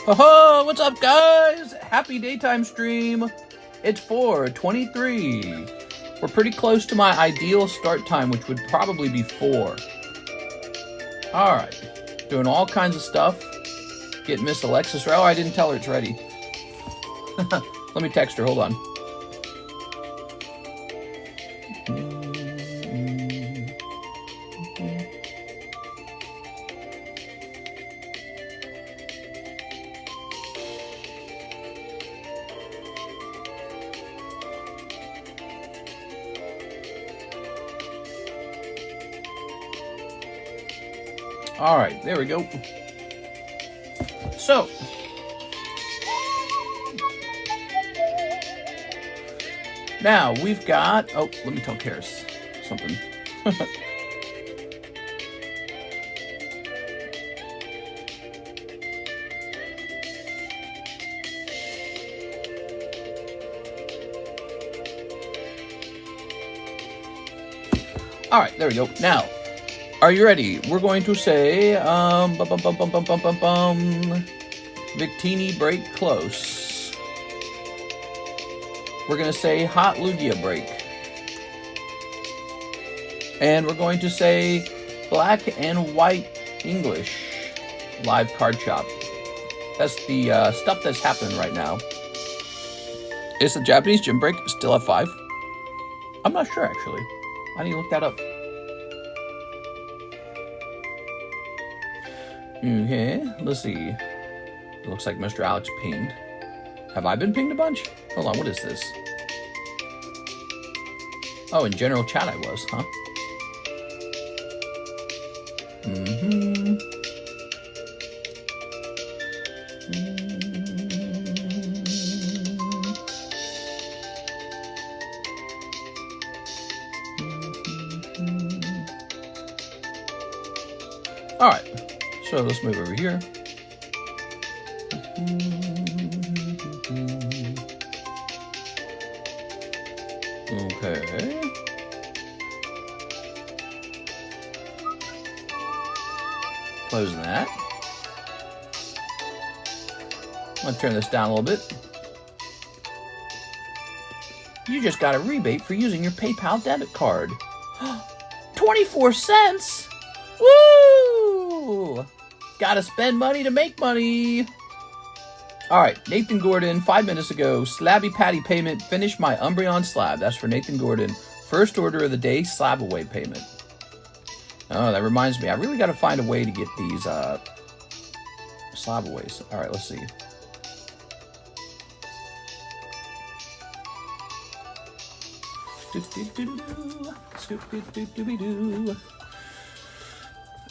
Ho-ho! What's up, guys? Happy daytime stream. It's 4:23. We're pretty close to my ideal start time, which would probably be 4. Alright. Doing all kinds of stuff. Getting Miss Alexis. Oh, I didn't tell her it's ready. Let me text her. Hold on. All right, there we go. So, now we've got, oh, let me tell Karis something. All right, there we go. Now, are you ready? We're going to say, Victini break close. We're going to say hot Lugia break. And we're going to say black and white English live card shop. That's the stuff that's happening right now. Is the Japanese gym break still at 5? I'm not sure, actually. I need to look that up. Okay, let's see. It looks like Mr. Alex pinged. Have I been pinged a bunch? Hold on, what is this? Oh, in general chat I was, huh? All right. So let's move over here. Okay. Closing that. I'm going to turn this down a little bit. You just got a rebate for using your PayPal debit card. 24 cents? Woo! Gotta spend money to make money. All right, Nathan Gordon, 5 minutes ago, Slabby Patty payment, finish my Umbreon slab. That's for Nathan Gordon. First order of the day, slab away payment. Oh, that reminds me. I really got to find a way to get these slab aways. All right, let's see.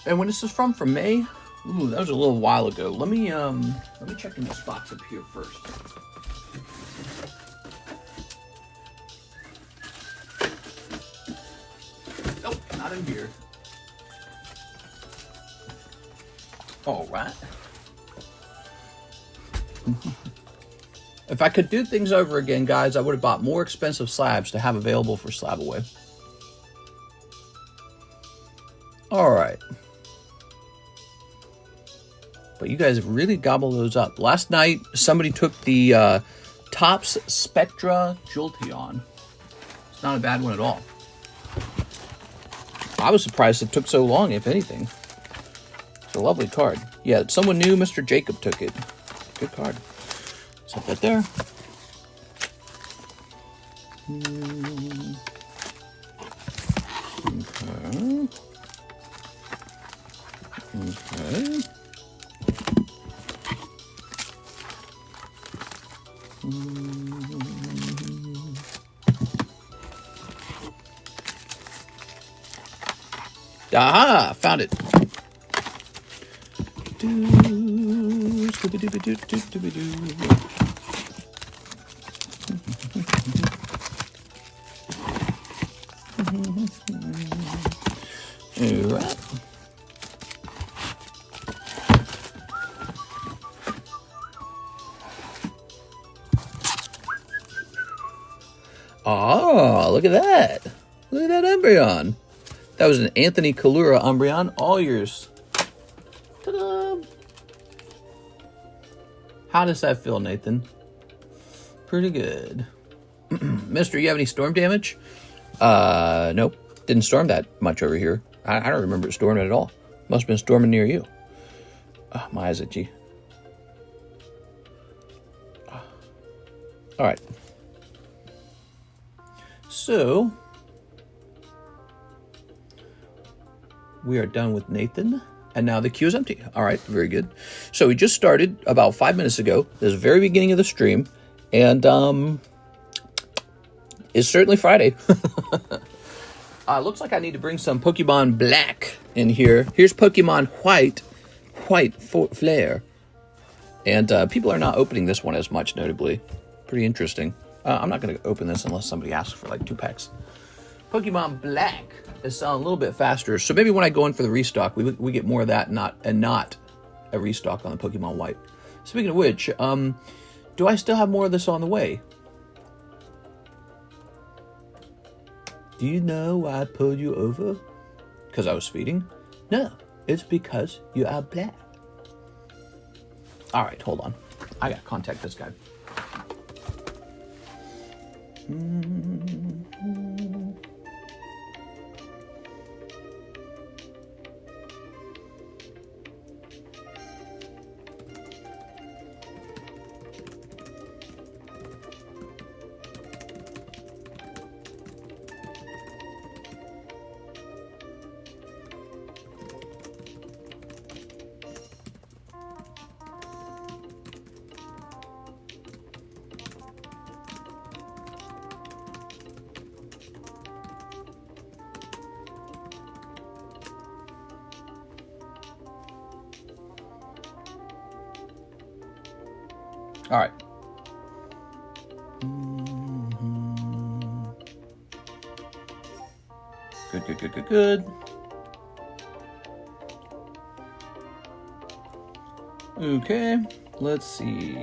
And when this is from May? Ooh, that was a little while ago. Let me check in this box up here first. Nope, not in here. All right. If I could do things over again, guys, I would have bought more expensive slabs to have available for slab away. All right. But you guys have really gobbled those up. Last night, somebody took the Topps Spectra Jolteon. It's not a bad one at all. I was surprised it took so long, if anything. It's a lovely card. Yeah, someone new, Mr. Jacob took it. Good card. Set that there. Okay. Okay. Aha! Found it. All right. Oh, look at that. Look at that Umbreon. That was an Anthony Kalura Umbreon. All yours. Ta-da! How does that feel, Nathan? Pretty good. Mister, you have any storm damage? Nope. Didn't storm that much over here. I don't remember it storming at all. Must have been storming near you. Oh, my eyes itchy. All right. So, we are done with Nathan. And now the queue is empty. All right, very good. So we just started about 5 minutes ago. This is the very beginning of the stream. And it's certainly Friday. Looks like I need to bring some Pokemon Black in here. Here's Pokemon White Flare. And people are not opening this one as much, notably. Pretty interesting. I'm not going to open this unless somebody asks for like 2 packs. Pokemon Black is selling a little bit faster. So maybe when I go in for the restock, we get more of that and not a restock on the Pokemon White. Speaking of which, do I still have more of this on the way? Do you know why I pulled you over? Because I was speeding? No, it's because you are black. All right, hold on. I gotta contact this guy. All right. Good. Okay, let's see.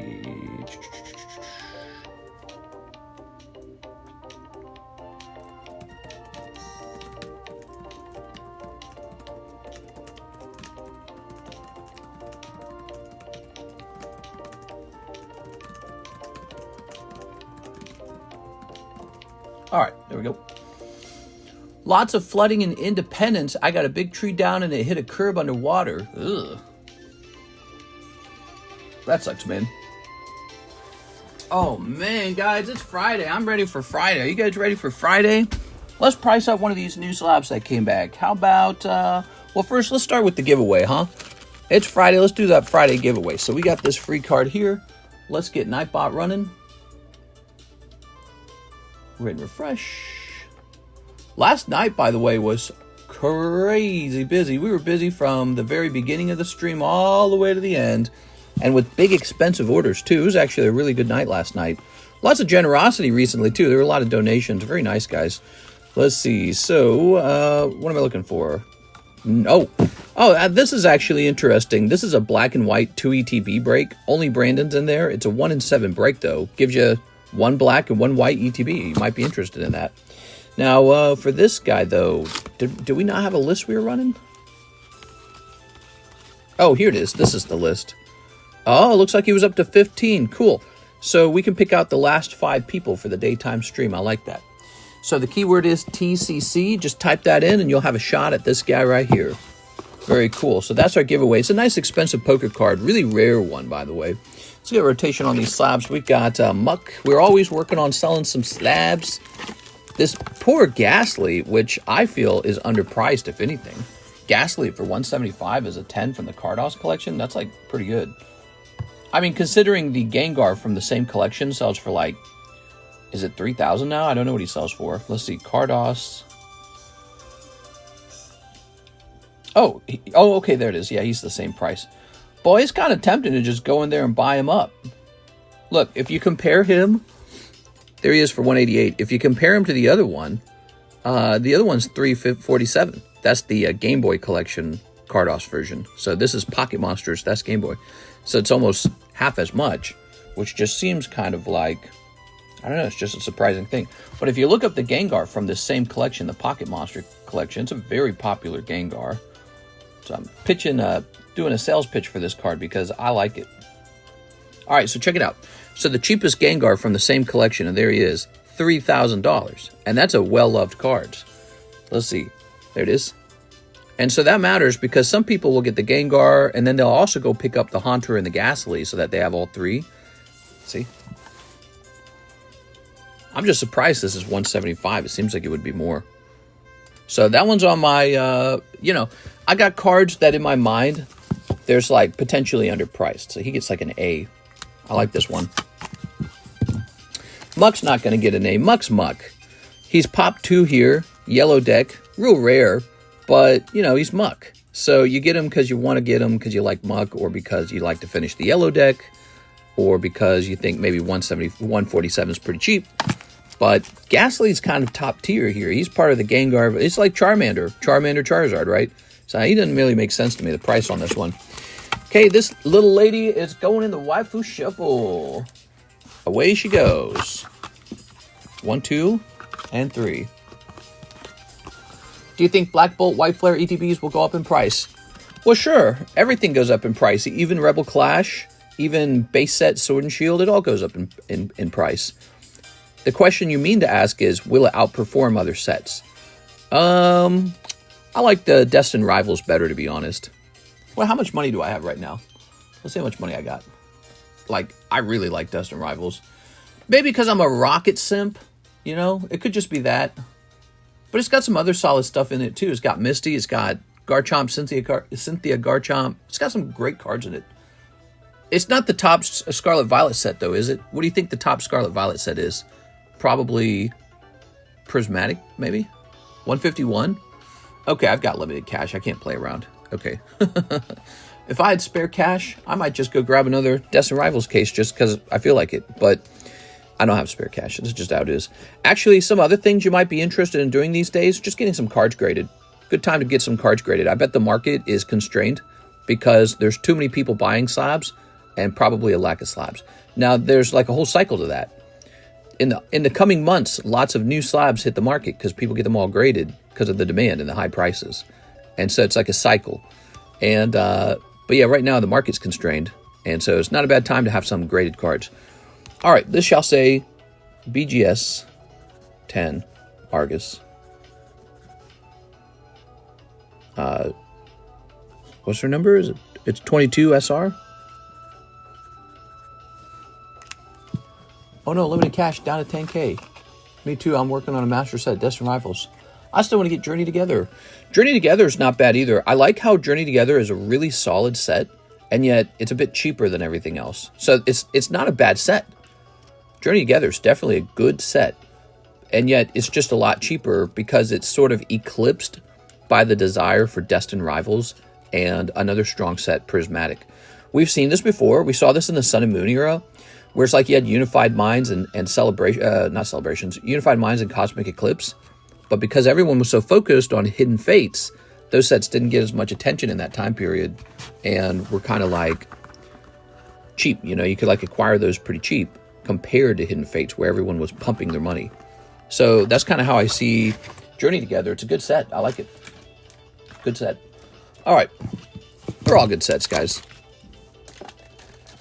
All right, there we go. Lots of flooding in Independence. I got a big tree down and it hit a curb underwater. Ugh. That sucks, man. Oh, man, guys, it's Friday. I'm ready for Friday. Are you guys ready for Friday? Let's price up one of these new slabs that came back. How about, well, first, let's start with the giveaway, huh? It's Friday. Let's do that Friday giveaway. So we got this free card here. Let's get Nightbot running. We're in refresh. Last night, by the way, was crazy busy. We were busy from the very beginning of the stream all the way to the end. And with big, expensive orders, too. It was actually a really good night last night. Lots of generosity recently, too. There were a lot of donations. Very nice, guys. Let's see. So, what am I looking for? This is actually interesting. This is a black and white 2 ETB break. Only Brandon's in there. It's a 1 in 7 break, though. Gives you 1 black and 1 white ETB. You might be interested in that. Now, for this guy, though, do we not have a list we were running? Oh, here it is. This is the list. Oh, looks like he was up to 15. Cool. So we can pick out the last 5 people for the daytime stream. I like that. So the keyword is TCC. Just type that in and you'll have a shot at this guy right here. Very cool. So that's our giveaway. It's a nice, expensive poker card. Really rare one, by the way. Let's get a rotation on these slabs. We've got Muck. We're always working on selling some slabs. This poor Ghastly, which I feel is underpriced, if anything. Ghastly for 175 is a 10 from the Carddass collection. That's, like, pretty good. I mean, considering the Gengar from the same collection sells for, like, is it 3,000 now? I don't know what he sells for. Let's see. Carddass. Oh, okay, there it is. Yeah, he's the same price. Boy, it's kind of tempting to just go in there and buy him up. Look, if you compare him, there he is for 188. If you compare him to the other one's 347. That's the Game Boy collection Carddass version. So this is Pocket Monsters. That's Game Boy. So it's almost half as much, which just seems kind of like, I don't know, it's just a surprising thing. But if you look up the Gengar from this same collection, the Pocket Monster collection, it's a very popular Gengar. So I'm doing a sales pitch for this card because I like it. All right, so check it out. So the cheapest Gengar from the same collection, and there he is, $3,000. And that's a well-loved card. Let's see. There it is. And so that matters because some people will get the Gengar, and then they'll also go pick up the Haunter and the Ghastly so that they have all three. See? I'm just surprised this is $175. It seems like it would be more. So that one's on my, I got cards that in my mind, there's like potentially underpriced. So he gets like an A. I like this one. Muck's not going to get an A. Muck's Muck. He's pop 2 here. Yellow deck. Real rare. But, he's Muck. So you get him because you want to get him because you like Muck, or because you like to finish the yellow deck, or because you think maybe 147 is pretty cheap. But Ghastly's kind of top tier here. He's part of the Gengar. It's like Charmander. Charizard, right? So he doesn't really make sense to me, the price on this one. Okay, this little lady is going in the waifu shuffle. Away she goes. 1, 2, and 3. Do you think Black Bolt, White Flare ETBs will go up in price? Well, sure. Everything goes up in price. Even Rebel Clash, even base set Sword and Shield, it all goes up in price. The question you mean to ask is, will it outperform other sets? I like the Destined Rivals better, to be honest. Well, how much money do I have right now? Let's see how much money I got. I really like Destined Rivals. Maybe because I'm a Rocket simp, It could just be that. But it's got some other solid stuff in it, too. It's got Misty. It's got Garchomp, Cynthia Garchomp. It's got some great cards in it. It's not the top Scarlet Violet set, though, is it? What do you think the top Scarlet Violet set is? Probably Prismatic, maybe? 151? Okay, I've got limited cash. I can't play around. Okay. If I had spare cash, I might just go grab another Destined Rivals case just because I feel like it. But I don't have spare cash. This is just how it is. Actually, some other things you might be interested in doing these days, just getting some cards graded. Good time to get some cards graded. I bet the market is constrained because there's too many people buying slabs and probably a lack of slabs. Now, there's like a whole cycle to that. In the coming months, lots of new slabs hit the market because people get them all graded because of the demand and the high prices. And so it's like a cycle. And but yeah, right now the market's constrained. And so it's not a bad time to have some graded cards. All right, this shall say BGS 10 Argus. What's her number? It's 22 SR? Oh no, limited cash down to 10K. Me too, I'm working on a master set, Destined Rivals. I still want to get Journey Together. Journey Together is not bad either. I like how Journey Together is a really solid set, and yet it's a bit cheaper than everything else. So it's not a bad set. Journey Together is definitely a good set, and yet it's just a lot cheaper because it's sort of eclipsed by the desire for Destined Rivals and another strong set, Prismatic. We've seen this before. We saw this in the Sun and Moon era, where it's like you had Unified Minds and Unified Minds and Cosmic Eclipse. But because everyone was so focused on Hidden Fates, those sets didn't get as much attention in that time period and were kind of like cheap. You could like acquire those pretty cheap compared to Hidden Fates, where everyone was pumping their money. So that's kind of how I see Journey Together. It's a good set. I like it. Good set. All right. They're all good sets, guys.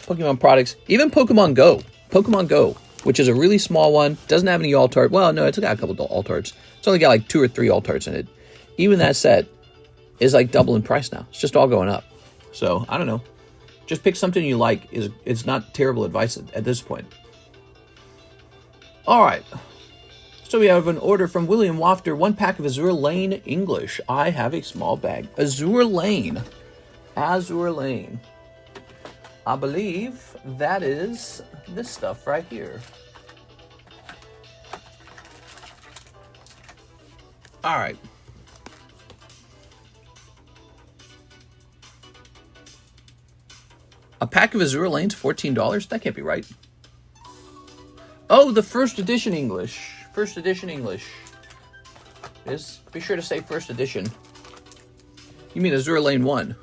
Pokemon products, even Pokemon Go, which is a really small one, doesn't have any alt-art. Well, no, it's got a couple of alt-arts. It's only got like 2 or 3 alt-arts in it. Even that set is like double in price now. It's just all going up. So, I don't know. Just pick something you like. It's not terrible advice at this point. All right. So we have an order from William Wafter, 1 pack of Azure Lane English. I have a small bag. Azure Lane. I believe that is this stuff right here. All right. A pack of Azure Lanes, $14? That can't be right. Oh, the first edition English. First edition English. Be sure to say first edition. You mean Azure Lane 1.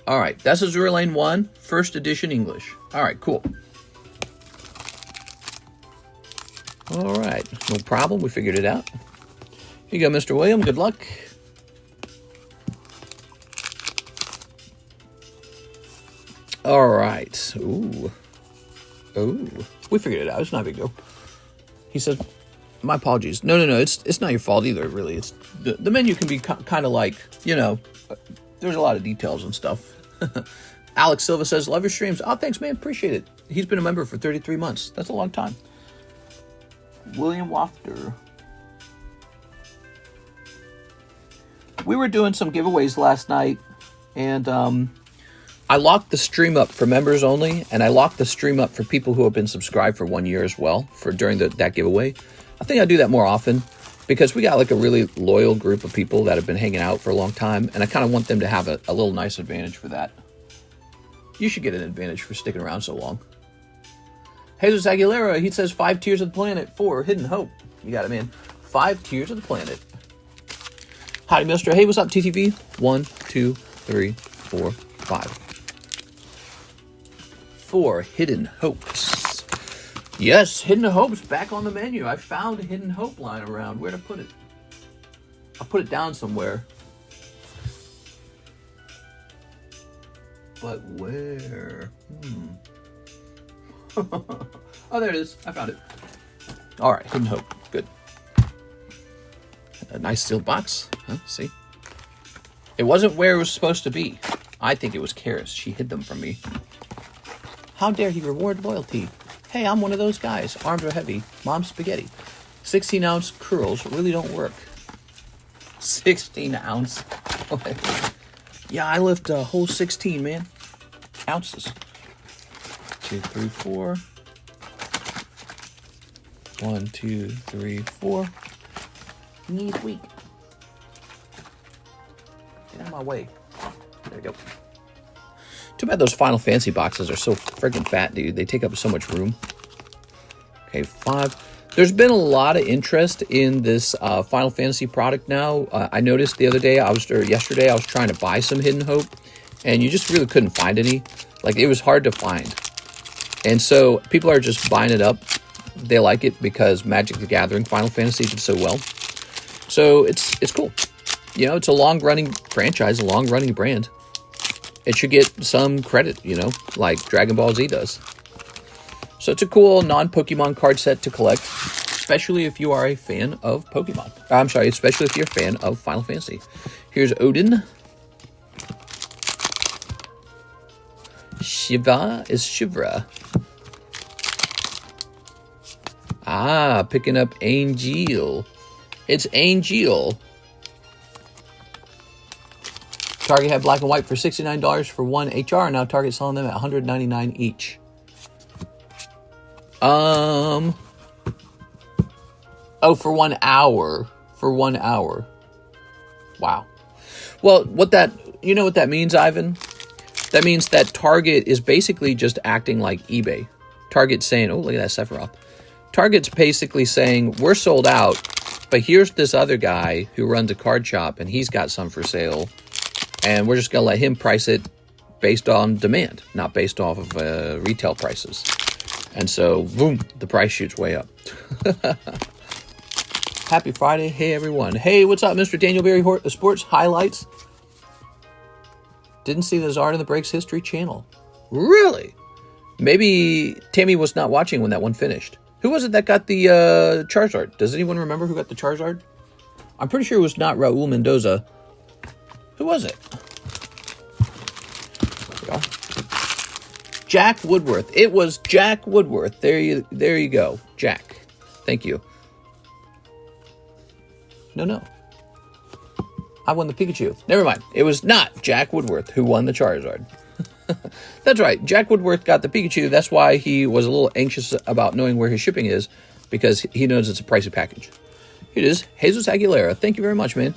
All right, that's Azure Lane 1, first edition English. All right, cool. All right, no problem. We figured it out. Here you go, Mr. William. Good luck. All right. Ooh. Ooh. We figured it out. It's not a big deal. He says, my apologies. No. It's not your fault either, really. It's the menu can be kind of like, you know, there's a lot of details and stuff. Alex Silva says, love your streams. Oh, thanks, man. Appreciate it. He's been a member for 33 months. That's a long time. William Wafter. We were doing some giveaways last night, and I locked the stream up for members only, and I locked the stream up for people who have been subscribed for 1 year as well for during that giveaway. I think I do that more often because we got like a really loyal group of people that have been hanging out for a long time, and I kind of want them to have a little nice advantage for that. You should get an advantage for sticking around so long. Jesus Aguilera, he says 5 tiers of the planet, 4 hidden hope. You got it, man. 5 tiers of the planet. Howdy, Mister. Hey, what's up, TTV? 1, 2, 3, 4, 5. 4 hidden hopes. Yes, hidden hopes back on the menu. I found a hidden hope lying around. Where to put it? I put it down somewhere. But where? Oh, there it is. I found it. All right, hidden hope. Good. A nice sealed box. Huh? See? It wasn't where it was supposed to be. I think it was Karis. She hid them from me. How dare he reward loyalty? Hey, I'm one of those guys. Arms are heavy. Mom's spaghetti. 16-ounce curls really don't work. 16-ounce. Yeah, I lift a whole 16, man. Ounces. 2, 3, 4. 1, 2, 3, 4. Knees weak. Get out of my way. There we go. Too bad those Final Fantasy boxes are so freaking fat, dude. They take up so much room. Okay, 5. There's been a lot of interest in this Final Fantasy product now. I noticed the other day, yesterday, I was trying to buy some Hidden Hope, and you just really couldn't find any. Like, it was hard to find. And so people are just buying it up. They like it because Magic the Gathering Final Fantasy did so well. So it's cool. You know, it's a long-running franchise, a long-running brand. It should get some credit, you know, like Dragon Ball Z does. So it's a cool non-Pokemon card set to collect, especially if you are a fan of Pokemon. I'm sorry, especially if you're a fan of Final Fantasy. Here's Odin. Shiva is Shivra. Ah, picking up Angel. It's Angel. Target had black and white for $69 for 1 HR. Now Target selling them at $199 each. Oh, for 1 hour. For 1 hour. Wow. Well, you know what that means, Ivan? That means that Target is basically just acting like eBay. Target's saying, oh, look at that Sephiroth. Target's basically saying, we're sold out, but here's this other guy who runs a card shop, and he's got some for sale, and we're just going to let him price it based on demand, not based off of retail prices. And so, boom, the price shoots way up. Happy Friday. Hey, everyone. Hey, what's up, Mr. Daniel Berry Sports Highlights? Didn't see the Zard in the Breaks History channel. Really? Maybe Tammy was not watching when that one finished. Who was it that got the Charizard? Does anyone remember who got the Charizard? I'm pretty sure it was not Raul Mendoza. Who was it? There we go. Jack Woodworth. It was Jack Woodworth. There you go. Jack. Thank you. No. I won the Pikachu. Never mind. It was not Jack Woodworth who won the Charizard. That's right. Jack Woodworth got the Pikachu. That's why he was a little anxious about knowing where his shipping is, because he knows it's a pricey package. Here it is. Jesus Aguilera. Thank you very much, man.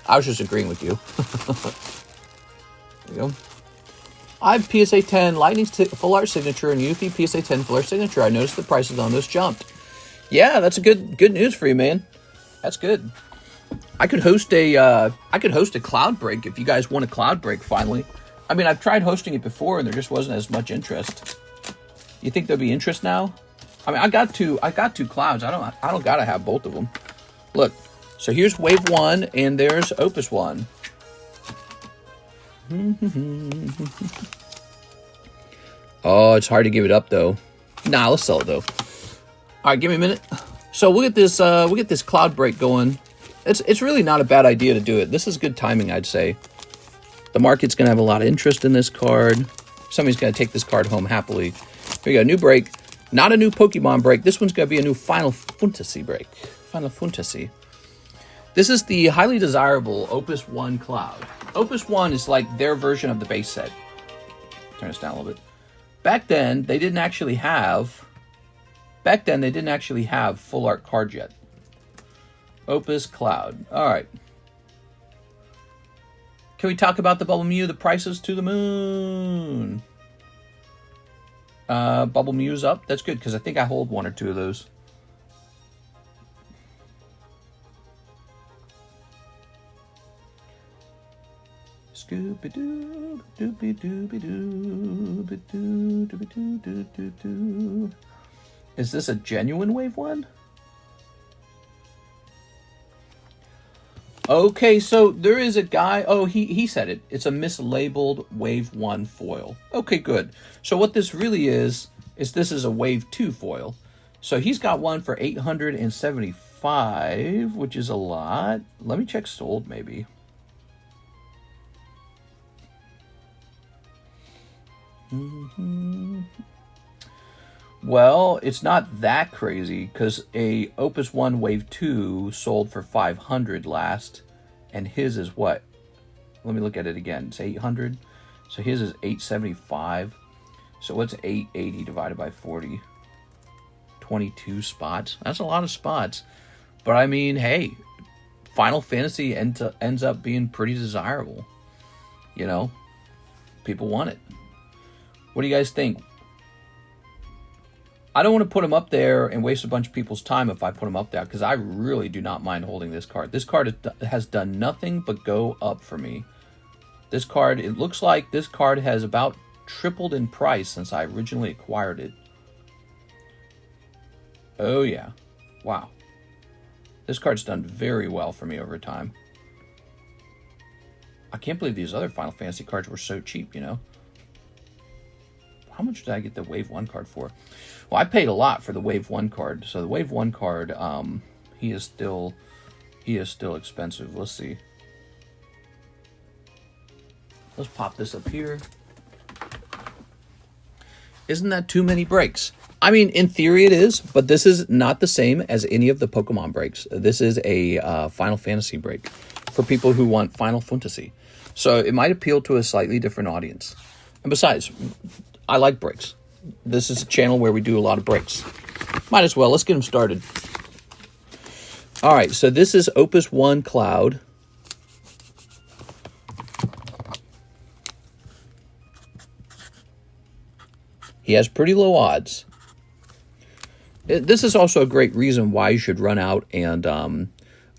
I was just agreeing with you. There you go. I have PSA 10 Lightning Full Art Signature and Yuffie PSA 10 Full Art Signature. I noticed the prices on those jumped. Yeah, that's a good news for you, man. That's good. I could host a cloud break if you guys want a cloud break finally. I mean, I've tried hosting it before and there just wasn't as much interest. You think there'll be interest now? I mean, I got two clouds. I don't gotta have both of them. Look, so here's Wave 1 and there's Opus 1. Oh, it's hard to give it up though. Nah, let's sell it though. All right, give me a minute. So we'll get this cloud break going. It's really not a bad idea to do it. This is good timing, I'd say. The market's gonna have a lot of interest in this card. Somebody's gonna take this card home happily. Here we go, new break. Not a new Pokemon break. This one's gonna be a new Final Fantasy break. Final Fantasy. This is the highly desirable Opus 1 Cloud. Opus 1 is like their version of the base set. Turn this down a little bit. Back then, they didn't actually have full art cards yet. Opus Cloud. All right. Can we talk about the Bubble Mew? The prices to the moon. Bubble Mew's up. That's good because I think I hold one or two of those. Scooby-Doo, doobie-doobie-doo, doo doobie-doo. Is this a genuine Wave 1? Okay, so there is a guy. Oh, he said it. It's a mislabeled Wave 1 foil. Okay, good. So what this really is this is a Wave 2 foil. So he's got one for $875, which is a lot. Let me check sold maybe. Well, it's not that crazy because a Opus 1 Wave 2 sold for $500 last, and his is what? Let me look at it again. It's $800, so his is $875. So what's 880 divided by 40? 22 spots. That's a lot of spots. But I mean, hey, Final Fantasy ends up being pretty desirable. You know, people want it. What do you guys think? I don't want to put him up there and waste a bunch of people's time if I put him up there, because I really do not mind holding this card. This card has done nothing but go up for me. This card, it looks like this card has about tripled in price since I originally acquired it. Oh yeah. Wow. This card's done very well for me over time. I can't believe these other Final Fantasy cards were so cheap, you know? How much did I get the Wave 1 card for? Well, I paid a lot for the Wave 1 card. So the Wave 1 card, he is still expensive. Let's see. Let's pop this up here. Isn't that too many breaks? I mean, in theory it is, but this is not the same as any of the Pokemon breaks. This is a Final Fantasy break for people who want Final Fantasy. So it might appeal to a slightly different audience. And besides, I like breaks. This is a channel where we do a lot of breaks. Might as well. Let's get them started. All right, so this is Opus 1 Cloud. He has pretty low odds. This is also a great reason why you should run out and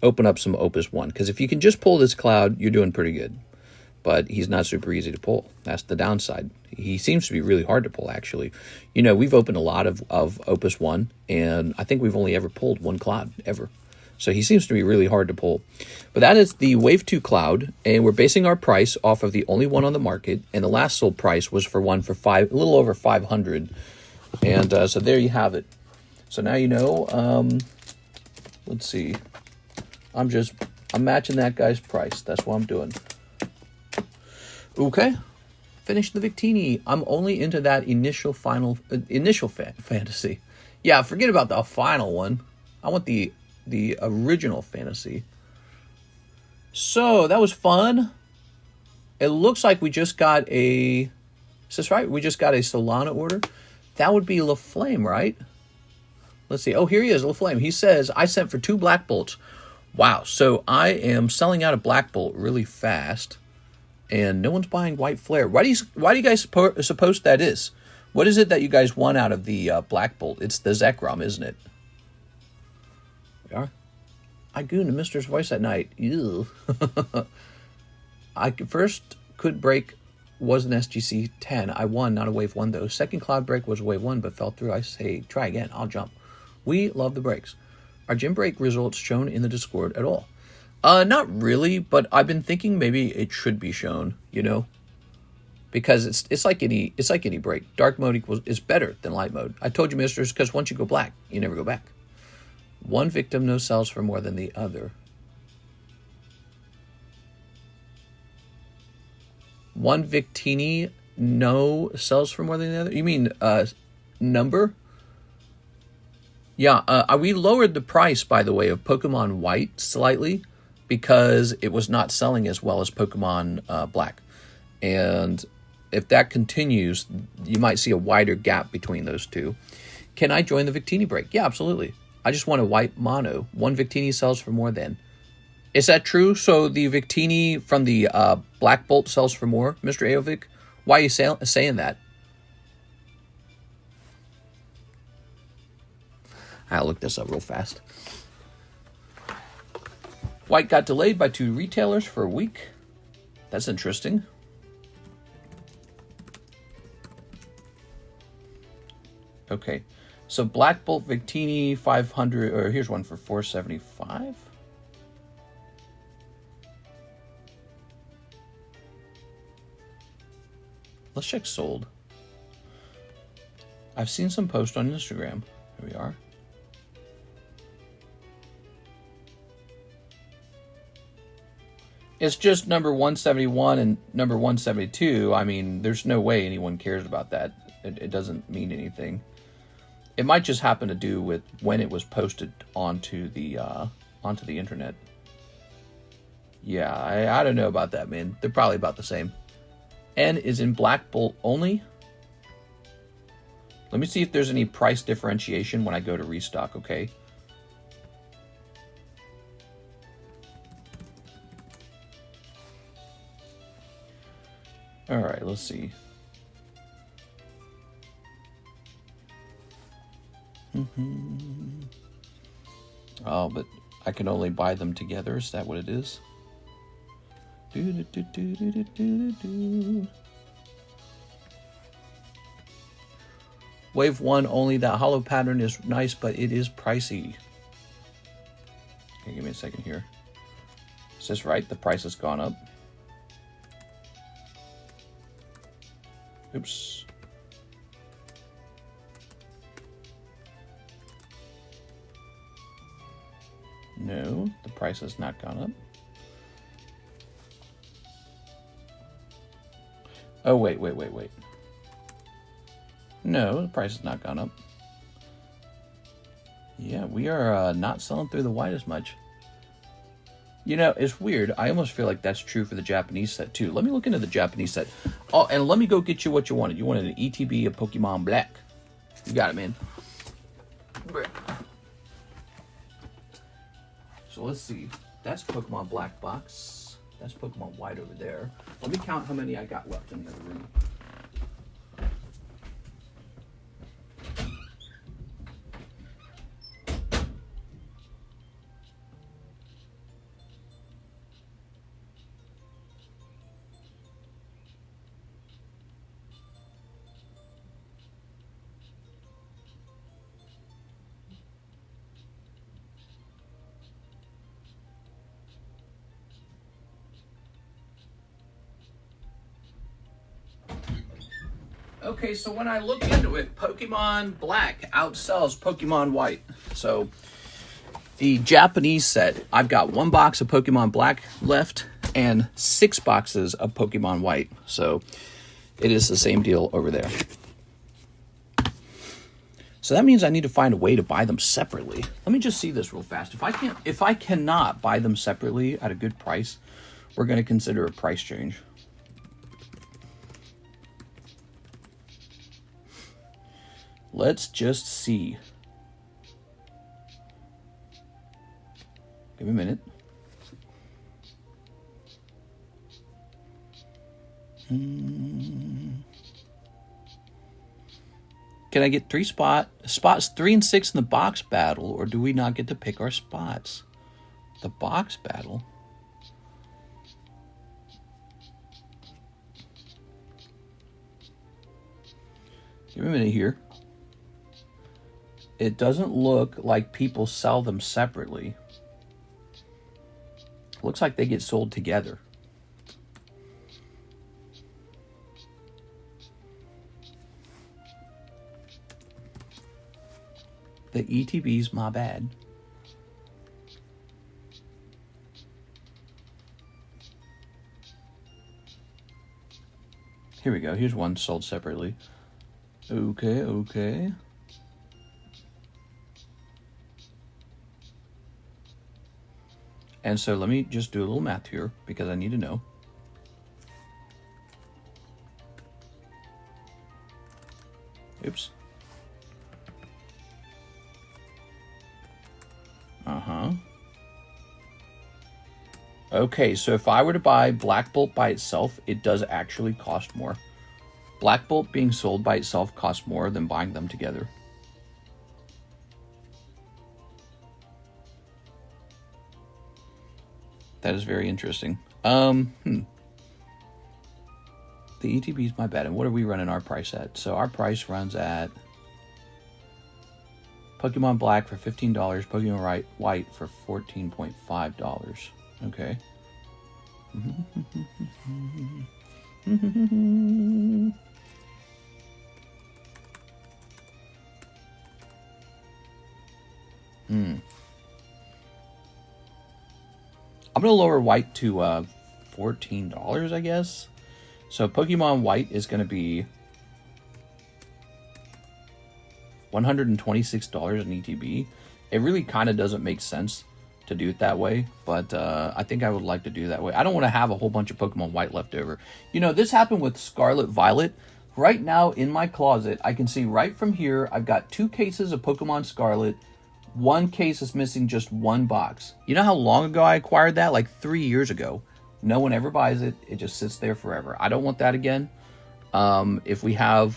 open up some Opus 1. Because if you can just pull this Cloud, you're doing pretty good. But he's not super easy to pull. That's the downside. He seems to be really hard to pull, actually. You know, we've opened a lot of Opus 1, and I think we've only ever pulled one Cloud, ever. So he seems to be really hard to pull. But that is the Wave 2 Cloud, and we're basing our price off of the only one on the market, and the last sold price was for one for a little over $500. And so there you have it. So now you know, let's see. I'm matching that guy's price. That's what I'm doing. Okay, finish the Victini. I'm only into that initial fantasy. Yeah, forget about the final one. I want the original fantasy. So that was fun. It looks like we just got is this right? We just got a Solana order. That would be LaFlame, right? Let's see. Oh, here he is, LaFlame. He says, I sent for 2 Black Bolts. Wow, so I am selling out a Black Bolt really fast. And no one's buying White Flare. Why do you guys suppose that is? What is it that you guys want out of the Black Bolt? It's the Zekrom, isn't it? We are. I gooned a Mister's voice at night. Ew. First could break was an SGC 10. I won, not a Wave 1 though. Second cloud break was a Wave 1, but fell through. I say, try again. I'll jump. We love the breaks. Are gym break results shown in the Discord at all? Not really, but I've been thinking maybe it should be shown, you know? because it's like any break. Dark mode is better than light mode. I told you, misters, because once you go black, you never go back. One victim no sells for more than the other. One Victini no sells for more than the other? You mean number? Yeah, we lowered the price, by the way, of Pokemon White slightly because it was not selling as well as Pokemon Black. And if that continues, you might see a wider gap between those two. Can I join the Victini break? Yeah, absolutely. I just want a white mono. One Victini sells for more than. Is that true? So the Victini from the Black Bolt sells for more, Mr. Aovic? Why are you saying that? I'll look this up real fast. White got delayed by 2 retailers for a week. That's interesting. Okay, so Black Bolt Victini 500, or here's one for 475. Let's check sold. I've seen some posts on Instagram. Here we are. It's just number 171 and number 172. I mean, there's no way anyone cares about that. It doesn't mean anything. It might just happen to do with when it was posted onto the internet. Yeah, I don't know about that, man. They're probably about the same. N is in Black Bolt only. Let me see if there's any price differentiation when I go to restock, okay? All right, let's see. Oh, but I can only buy them together. Is that what it is? Wave 1 only. That hollow pattern is nice, but it is pricey. Okay, give me a second here. Is this right? The price has gone up. Oops. No, the price has not gone up. Oh, wait. No, the price has not gone up. Yeah, we are not selling through the white as much. You know, it's weird. I almost feel like that's true for the Japanese set, too. Let me look into the Japanese set. Oh, and let me go get you what you wanted. You wanted an ETB of Pokemon Black. You got it, man. So let's see. That's Pokemon Black box. That's Pokemon White over there. Let me count how many I got left in the other room. Okay, so when I look into it, Pokemon Black outsells Pokemon White. So the Japanese set, I've got 1 box of Pokemon Black left and 6 boxes of Pokemon White. So it is the same deal over there. So that means I need to find a way to buy them separately. Let me just see this real fast. If I cannot buy them separately at a good price, we're going to consider a price change. Let's just see. Give me a minute. Can I get 3 spots 3 and 6 in the box battle, or do we not get to pick our spots? The box battle? Give me a minute here. It doesn't look like people sell them separately. Looks like they get sold together. The ETB's my bad. Here we go. Here's one sold separately. Okay, okay. And so let me just do a little math here because I need to know. Oops. Okay, so if I were to buy Black Bolt by itself, it does actually cost more. Black Bolt being sold by itself costs more than buying them together. That is very interesting. The ETB is my bad. And what are we running our price at? So our price runs at Pokemon Black for $15, Pokemon White for $14.5. Okay. I'm going to lower White to $14, I guess. So Pokemon White is going to be $126 in ETB. It really kind of doesn't make sense to do it that way, but I think I would like to do that way. I don't want to have a whole bunch of Pokemon White left over. You know, this happened with Scarlet Violet. Right now in my closet, I can see right from here, I've got 2 cases of Pokemon Scarlet. 1 case is missing just 1 box. You know how long ago I acquired that? Like 3 years ago. No one ever buys it. It just sits there forever. I don't want that again. If we have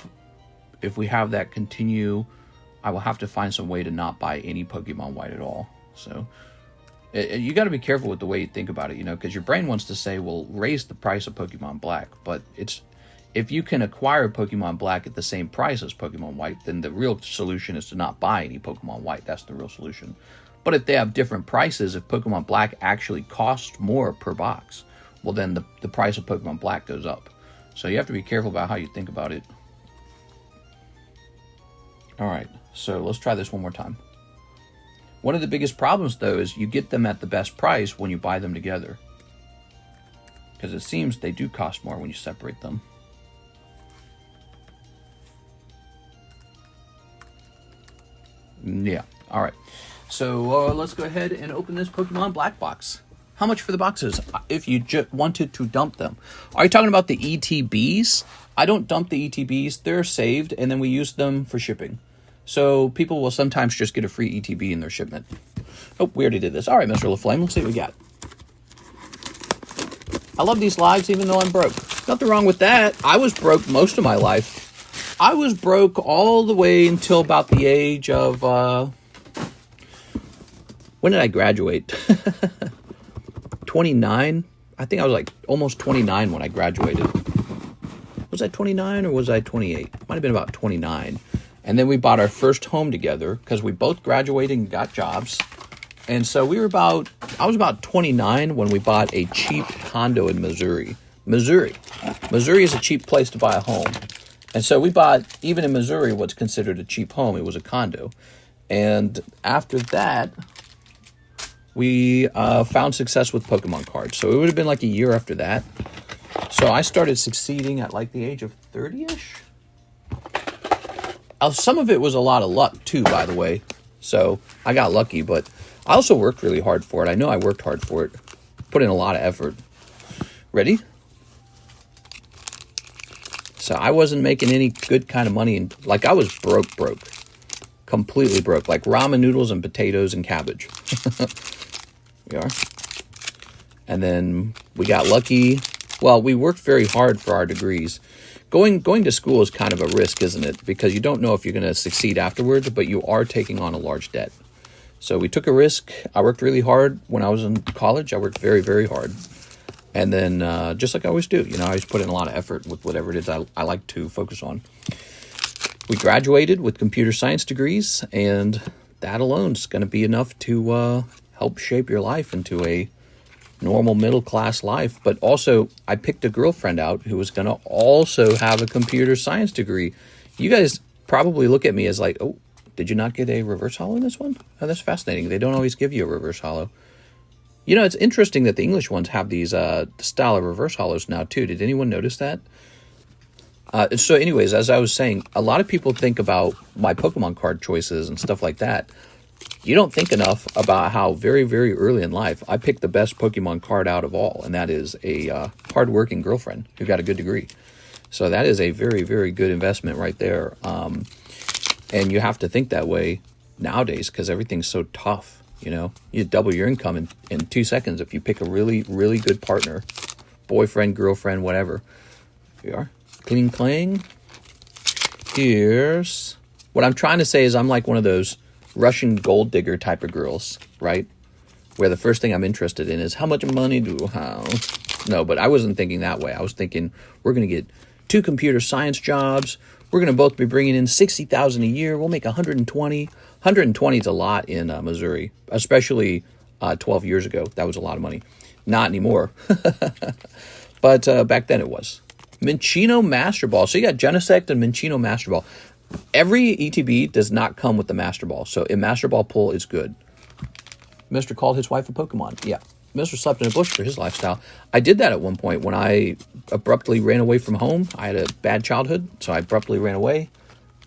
that continue, I will have to find some way to not buy any Pokemon White at all. So you got to be careful with the way you think about it, you know, because your brain wants to say, well, raise the price of Pokemon Black. But if you can acquire Pokemon Black at the same price as Pokemon White, then the real solution is to not buy any Pokemon White. That's the real solution. But if they have different prices, if Pokemon Black actually costs more per box, well, then the price of Pokemon Black goes up. So you have to be careful about how you think about it. All right, so let's try this one more time. One of the biggest problems, though, is you get them at the best price when you buy them together. Because it seems they do cost more when you separate them. Yeah, all right. So let's go ahead and open this Pokemon Black box. How much for the boxes if you just wanted to dump them? Are you talking about the ETBs? I don't dump the ETBs. They're saved, and then we use them for shipping. So people will sometimes just get a free ETB in their shipment. Oh, we already did this. All right, Mr. LaFlame, let's see what we got. I love these lives even though I'm broke. Nothing wrong with that. I was broke most of my life. I was broke all the way until about the age of... when did I graduate? 29? I think I was like almost 29 when I graduated. Was I 29 or was I 28? Might have been about 29. And then we bought our first home together because we both graduated and got jobs. And so I was about 29 when we bought a cheap condo in Missouri. Missouri is a cheap place to buy a home. And so we bought, even in Missouri, what's considered a cheap home. It was a condo. And after that, we found success with Pokemon cards. So it would have been like a year after that. So I started succeeding at like the age of 30-ish. Some of it was a lot of luck too, by the way. So I got lucky, but I also worked really hard for it. I know I worked hard for it. Put in a lot of effort. Ready? So I wasn't making any good kind of money. And like I was broke. Completely broke. Like ramen noodles and potatoes and cabbage. We are. And then we got lucky. Well, we worked very hard for our degrees. Going to school is kind of a risk, isn't it? Because you don't know if you're going to succeed afterwards, but you are taking on a large debt. So we took a risk. I worked really hard when I was in college. I worked very, very hard. And then just like I always do, you know, I always put in a lot of effort with whatever it is I like to focus on. We graduated with computer science degrees, and that alone is going to be enough to help shape your life into a normal middle-class life. But also, I picked a girlfriend out who was going to also have a computer science degree. You guys probably look at me as like, oh, Did you not get a reverse holo in this one? Oh, that's fascinating. They don't always give you a reverse holo. You know, it's interesting that the English ones have these style of reverse holos now, too. Did anyone notice that? So anyways, as I was saying, a lot of people think about my Pokemon card choices and stuff like that. You don't think enough about how very, very early in life, I picked the best Pokemon card out of all, and that is a hardworking girlfriend who got a good degree. So that is a very, very good investment right there. And you have to think that way nowadays because everything's so tough, you know. You double your income in 2 seconds if you pick a really, really good partner. Boyfriend, girlfriend, whatever. Here you are. Clean clang. Here's... What I'm trying to say is I'm like one of those Russian gold digger type of girls, right? Where the first thing I'm interested in is how much money do I have? No, but I wasn't thinking that way. I was thinking we're going to get 2 computer science jobs. We're going to both be bringing in $60,000 a year. We'll make 120. 120 is a lot in Missouri, especially 12 years ago. That was a lot of money. Not anymore. But back then it was. Minccino Master Ball. So you got Genesect and Minccino Master Ball. Every ETB does not come with the Master Ball. So a Master Ball pull is good. Mr. called his wife a Pokemon. Yeah. Mr. slept in a bush for his lifestyle. I did that at one point when I abruptly ran away from home. I had a bad childhood, so I abruptly ran away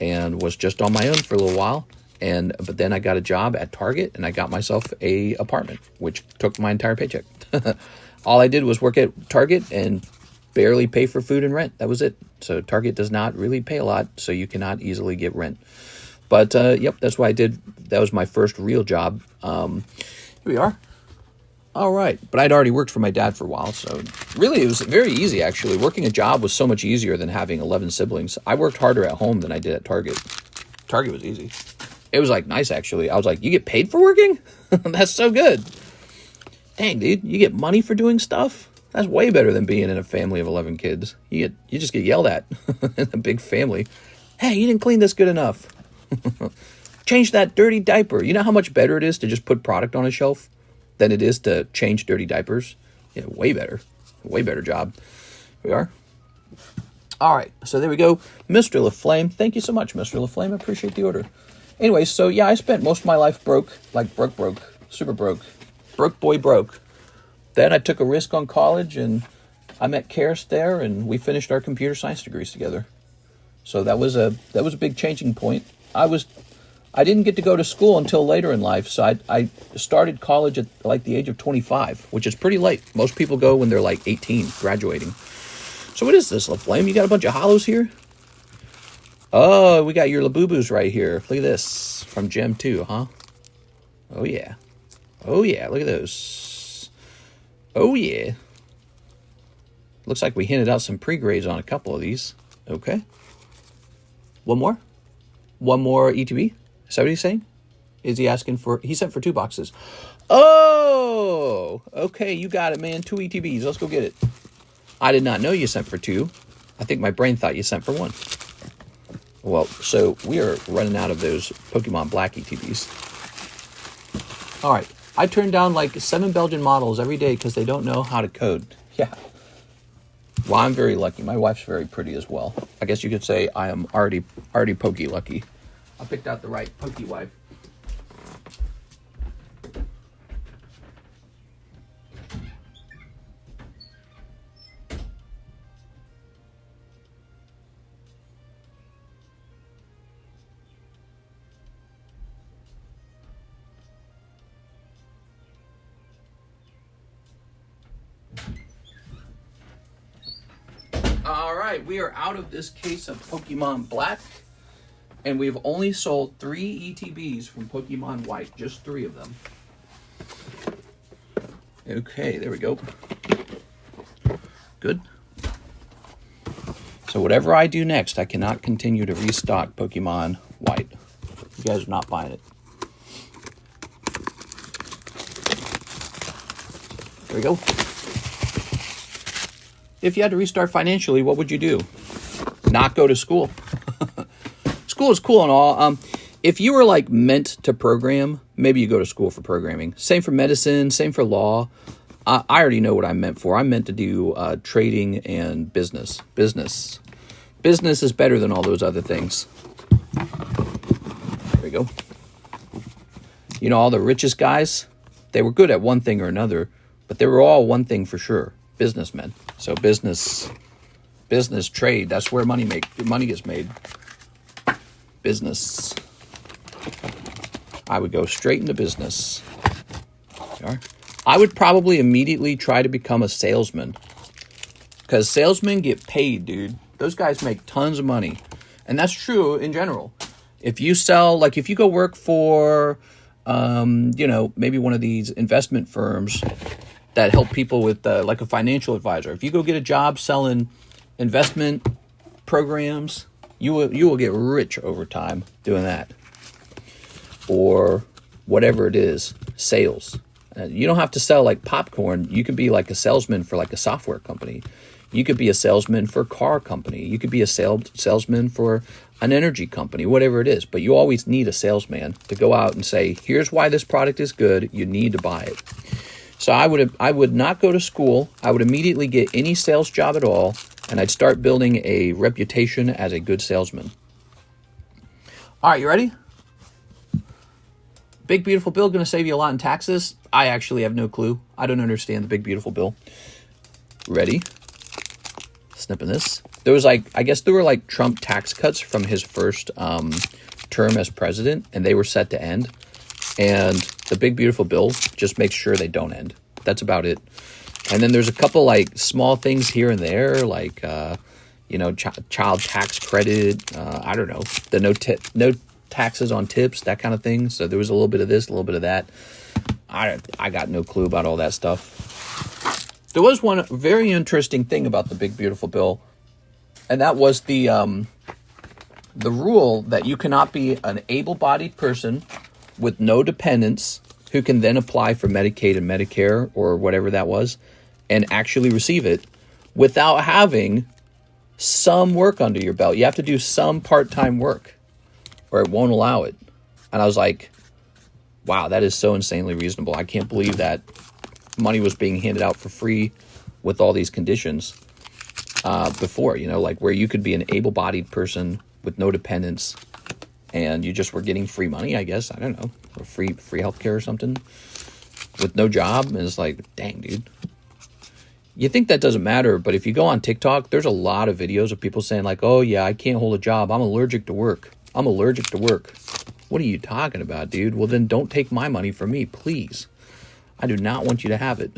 and was just on my own for a little while. But then I got a job at Target, and I got myself a apartment, which took my entire paycheck. All I did was work at Target and barely pay for food and rent. That was it. So Target does not really pay a lot, so you cannot easily get rent. But, yep, that's what I did. That was my first real job. Here we are. All right. But I'd already worked for my dad for a while, so really it was very easy, actually. Working a job was so much easier than having 11 siblings. I worked harder at home than I did at Target. Target was easy. It was, like, nice, actually. I was like, you get paid for working? That's so good. Dang, dude, you get money for doing stuff? That's way better than being in a family of 11 kids. You just get yelled at in a big family. Hey, you didn't clean this good enough. Change that dirty diaper. You know how much better it is to just put product on a shelf than it is to change dirty diapers? Yeah, way better. Way better job. Here we are. All right, so there we go. Mr. LaFlame. Thank you so much, Mr. LaFlame. I appreciate the order. Anyway, so yeah, I spent most of my life broke. Like broke. Super broke. Broke boy broke. Then I took a risk on college, and I met Karis there, and we finished our computer science degrees together. So that was a big changing point. I didn't get to go to school until later in life, so I started college at like the age of 25, which is pretty late. Most people go when they're like 18, graduating. So what is this, LaFlame? You got a bunch of hollows here? Oh, we got your Labubu's right here. Look at this. From Gem 2, huh? Oh, yeah. Oh, yeah. Look at those. Oh, yeah. Looks like we hinted out some pre-grades on a couple of these. Okay. One more? One more ETB? Is that what he's saying? Is he asking for... He sent for 2 boxes. Oh! Okay, you got it, man. 2 ETBs. Let's go get it. I did not know you sent for 2. I think my brain thought you sent for 1. Well, so we are running out of those Pokemon Black ETBs. All right. I turn down like 7 Belgian models every day because they don't know how to code. Yeah. Well, I'm very lucky. My wife's very pretty as well. I guess you could say I am already pokey lucky. I picked out the right pokey wife. All right, we are out of this case of Pokemon Black, and we've only sold 3 ETBs from Pokemon White, just 3 of them. Okay, there we go. Good. So whatever I do next, I cannot continue to restock Pokemon White. You guys are not buying it. There we go. If you had to restart financially, what would you do? Not go to school. School is cool and all. If you were like meant to program, maybe you go to school for programming. Same for medicine, same for law. I already know what I'm meant for. I'm meant to do trading and business. Business is better than all those other things. There we we go. You know, all the richest guys, they were good at one thing or another, but they were all one thing for sure, businessmen. So business trade, that's where money gets made. Business. I would go straight into business. I would probably immediately try to become a salesman, because salesmen get paid, dude. Those guys make tons of money. And that's true in general. If you sell, like if you go work for, you know, maybe one of these investment firms that help people with like a financial advisor. If you go get a job selling investment programs, you will get rich over time doing that. Or whatever it is, sales. You don't have to sell like popcorn. You could be like a salesman for like a software company. You could be a salesman for a car company. You could be a salesman for an energy company, whatever it is. But you always need a salesman to go out and say, here's why this product is good. You need to buy it. So I would not go to school. I would immediately get any sales job at all, and I'd start building a reputation as a good salesman. All right, you ready? Big Beautiful Bill going to save you a lot in taxes? I actually have no clue. I don't understand the Big Beautiful Bill. Ready? Snipping this. There was like, I guess there were like Trump tax cuts from his first term as president, and they were set to end. And the Big Beautiful Bill just makes sure they don't end. That's about it. And then there's a couple like small things here and there, like, you know, child tax credit. I don't know, the no taxes on tips, that kind of thing. So there was a little bit of this, a little bit of that. I got no clue about all that stuff. There was one very interesting thing about the Big Beautiful Bill, and that was the rule that you cannot be an able-bodied person with no dependents who can then apply for Medicaid and Medicare or whatever that was and actually receive it without having some work under your belt. You have to do some part-time work or it won't allow it. And I was like, wow, that is so insanely reasonable. I can't believe that money was being handed out for free with all these conditions before, you know, like where you could be an able-bodied person with no dependents and you just were getting free money, I guess. I don't know, or free healthcare or something with no job. And it's like, dang, dude. You think that doesn't matter, but if you go on TikTok, there's a lot of videos of people saying like, oh yeah, I can't hold a job. I'm allergic to work. I'm allergic to work. What are you talking about, dude? Well, then don't take my money from me, please. I do not want you to have it.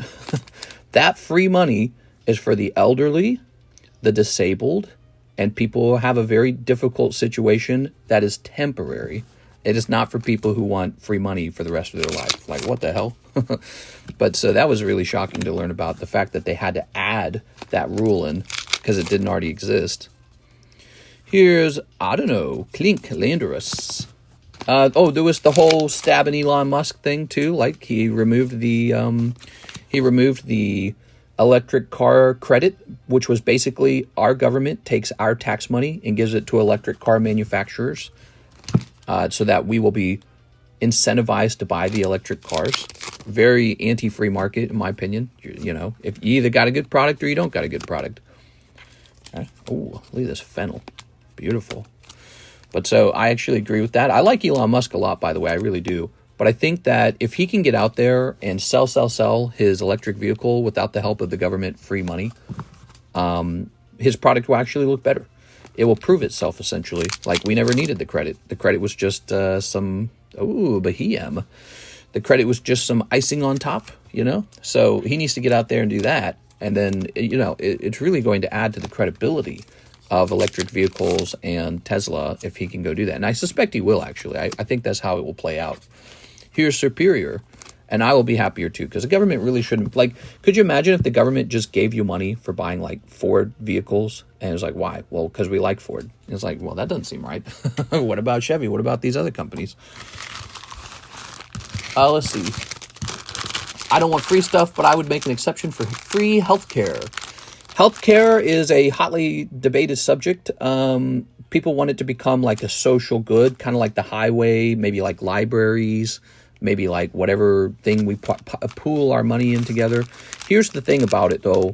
That free money is for the elderly, the disabled, and people who have a very difficult situation that is temporary. It is not for people who want free money for the rest of their life. Like, what the hell? But so that was really shocking to learn about, the fact that they had to add that rule in because it didn't already exist. Here's, I don't know, Clink Landorus. There was the whole stabbing Elon Musk thing too. Like he removed the electric car credit, which was basically our government takes our tax money and gives it to electric car manufacturers, so that we will be incentivized to buy the electric cars. Very anti-free market, in my opinion. You know, if you either got a good product or you don't got a good product. Okay. Oh, look at this fennel, beautiful. But so I actually agree with that. I like Elon Musk a lot, by the way. I really do. But I think that if he can get out there and sell his electric vehicle without the help of the government free money, his product will actually look better. It will prove itself, essentially. Like, we never needed the credit. The credit was just some... Ooh, Bahiam. The credit was just some icing on top, you know? So he needs to get out there and do that. And then, you know, it's really going to add to the credibility of electric vehicles and Tesla if he can go do that. And I suspect he will, actually. I think that's how it will play out. Here's Superior, and I will be happier too, because the government really shouldn't, like, could you imagine if the government just gave you money for buying, like, Ford vehicles? And it was like, why? Well, because we like Ford. And it's like, well, that doesn't seem right. What about Chevy? What about these other companies? Let's see. I don't want free stuff, but I would make an exception for free healthcare. Healthcare is a hotly debated subject. People want it to become like a social good, kind of like the highway, maybe like libraries, maybe like whatever thing we pool our money in together. Here's the thing about it, though.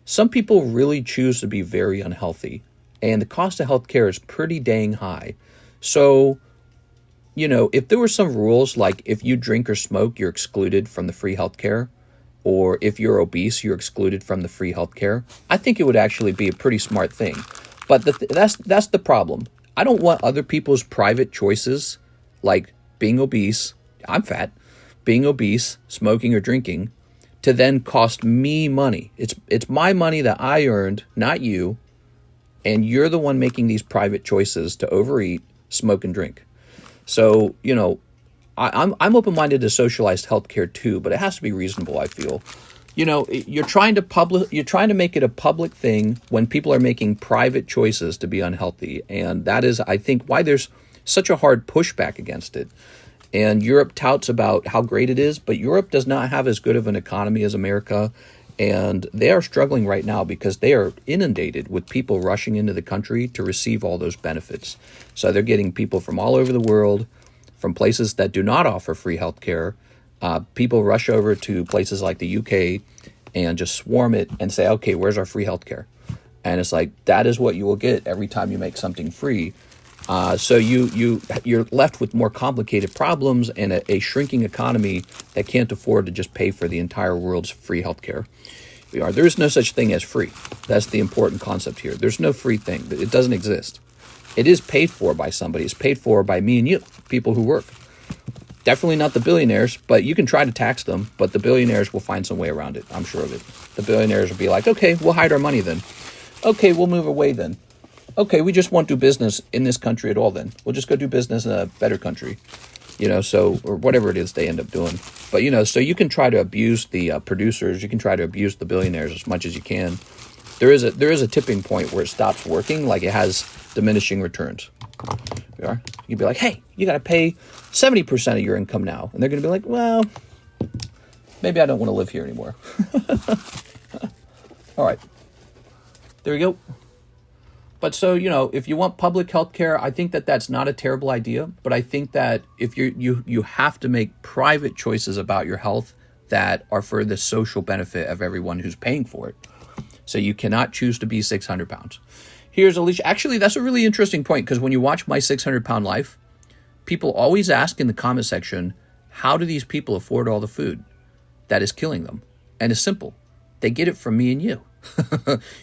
Some people really choose to be very unhealthy, and the cost of healthcare is pretty dang high. So you know, if there were some rules, like if you drink or smoke, you're excluded from the free healthcare, or if you're obese, you're excluded from the free healthcare, I think it would actually be a pretty smart thing. But that's the problem. I don't want other people's private choices, like being obese, I'm fat, being obese, smoking or drinking, to then cost me money. It's my money that I earned, not you, and you're the one making these private choices to overeat, smoke, and drink. So, you know, I'm open-minded to socialized healthcare too, but it has to be reasonable, I feel. You know, you're trying to make it a public thing when people are making private choices to be unhealthy. And that is, I think, why there's such a hard pushback against it. And Europe touts about how great it is, but Europe does not have as good of an economy as America. And they are struggling right now because they are inundated with people rushing into the country to receive all those benefits. So they're getting people from all over the world, from places that do not offer free healthcare. People rush over to places like the UK and just swarm it and say, okay, where's our free healthcare? And it's like, that is what you will get every time you make something free. So you're left with more complicated problems and a shrinking economy that can't afford to just pay for the entire world's free healthcare. There is no such thing as free. That's the important concept here. There's no free thing. It doesn't exist. It is paid for by somebody. It's paid for by me and you, people who work. Definitely not the billionaires, but you can try to tax them, but the billionaires will find some way around it. I'm sure of it. The billionaires will be like, okay, we'll hide our money then. Okay, we'll move away then. Okay, we just won't do business in this country at all then. We'll just go do business in a better country, you know, so, or whatever it is they end up doing. But, you know, so you can try to abuse the producers. You can try to abuse the billionaires as much as you can. There is a tipping point where it stops working, like it has diminishing returns. You'd be like, hey, you got to pay 70% of your income now. And they're going to be like, well, maybe I don't want to live here anymore. All right. There we go. But so, you know, if you want public health care, I think that that's not a terrible idea. But I think that if you have to make private choices about your health that are for the social benefit of everyone who's paying for it. So you cannot choose to be 600 pounds. Here's Alicia. Actually, that's a really interesting point, because when you watch My 600-Pound Life, people always ask in the comment section, how do these people afford all the food that is killing them? And it's simple. They get it from me and you.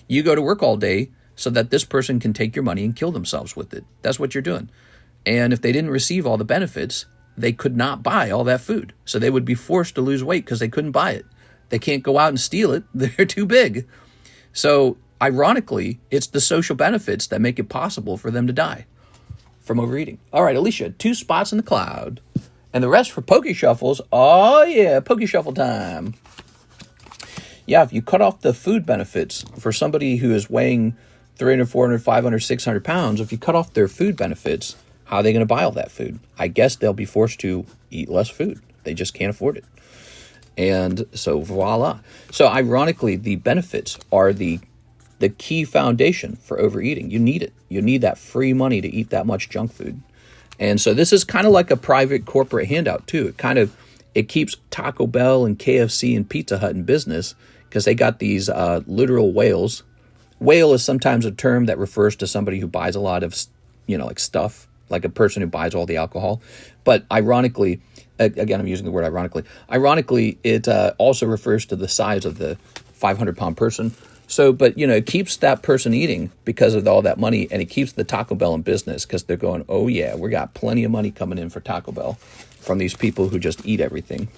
You go to work all day so that this person can take your money and kill themselves with it. That's what you're doing. And if they didn't receive all the benefits, they could not buy all that food. So they would be forced to lose weight because they couldn't buy it. They can't go out and steal it. They're too big. So ironically, it's the social benefits that make it possible for them to die from overeating. All right, Alicia, 2 spots in the cloud. And the rest for Poke Shuffles. Oh, yeah, Poke Shuffle time. Yeah, if you cut off the food benefits for somebody who is weighing 300, 400, 500, 600 pounds, if you cut off their food benefits, how are they going to buy all that food? I guess they'll be forced to eat less food. They just can't afford it. And so voila. So ironically, the benefits are the key foundation for overeating. You need it. You need that free money to eat that much junk food. And so this is kind of like a private corporate handout too. It keeps Taco Bell and KFC and Pizza Hut in business because they got these literal whales. Whale is sometimes a term that refers to somebody who buys a lot of, you know, like stuff, like a person who buys all the alcohol. But ironically, again, I'm using the word ironically. Ironically, it also refers to the size of the 500-pound person. So, but, you know, it keeps that person eating because of all that money, and it keeps the Taco Bell in business because they're going, oh, yeah, we got plenty of money coming in for Taco Bell from these people who just eat everything.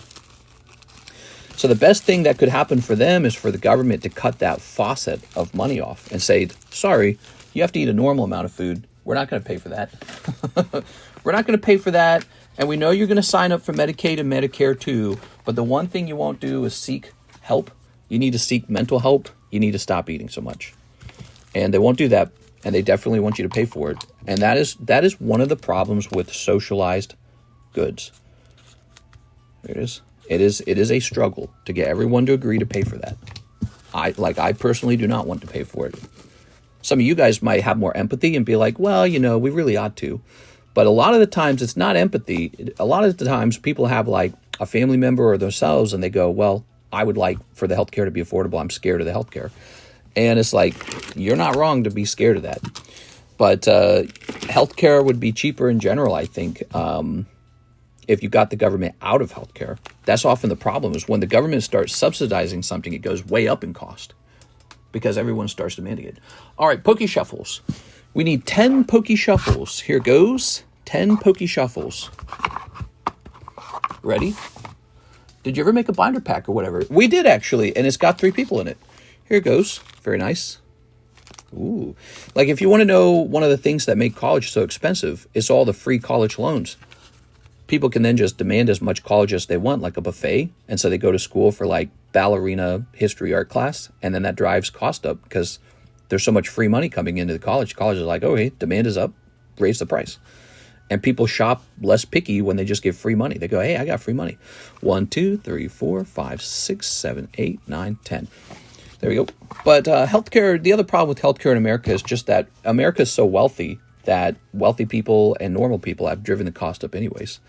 So the best thing that could happen for them is for the government to cut that faucet of money off and say, sorry, you have to eat a normal amount of food. We're not going to pay for that. We're not going to pay for that. And we know you're going to sign up for Medicaid and Medicare too. But the one thing you won't do is seek help. You need to seek mental help. You need to stop eating so much. And they won't do that. And they definitely want you to pay for it. And that is one of the problems with socialized goods. There it is. It is a struggle to get everyone to agree to pay for that. I personally do not want to pay for it. Some of you guys might have more empathy and be like, well, you know, we really ought to. But a lot of the times it's not empathy. A lot of the times people have like a family member or themselves and they go, well, I would like for the healthcare to be affordable. I'm scared of the healthcare. And it's like, you're not wrong to be scared of that. But healthcare would be cheaper in general, I think, if you got the government out of healthcare. That's often the problem, is when the government starts subsidizing something, it goes way up in cost because everyone starts demanding it. All right, Poke Shuffles. We need 10 Poke Shuffles. Here goes 10 Poke Shuffles. Ready? Did you ever make a binder pack or whatever? We did, actually, and it's got 3 people in it. Here it goes. Very nice. Ooh. Like, if you want to know one of the things that make college so expensive, it's all the free college loans. People can then just demand as much college as they want, like a buffet. And so they go to school for like ballerina history art class. And then that drives cost up because there's so much free money coming into the college. College is like, oh, hey, demand is up, raise the price. And people shop less picky when they just give free money. They go, hey, I got free money. 1, 2, 3, 4, 5, 6, 7, 8, 9, 10. There we go. But healthcare, the other problem with healthcare in America is just that America is so wealthy that wealthy people and normal people have driven the cost up anyways.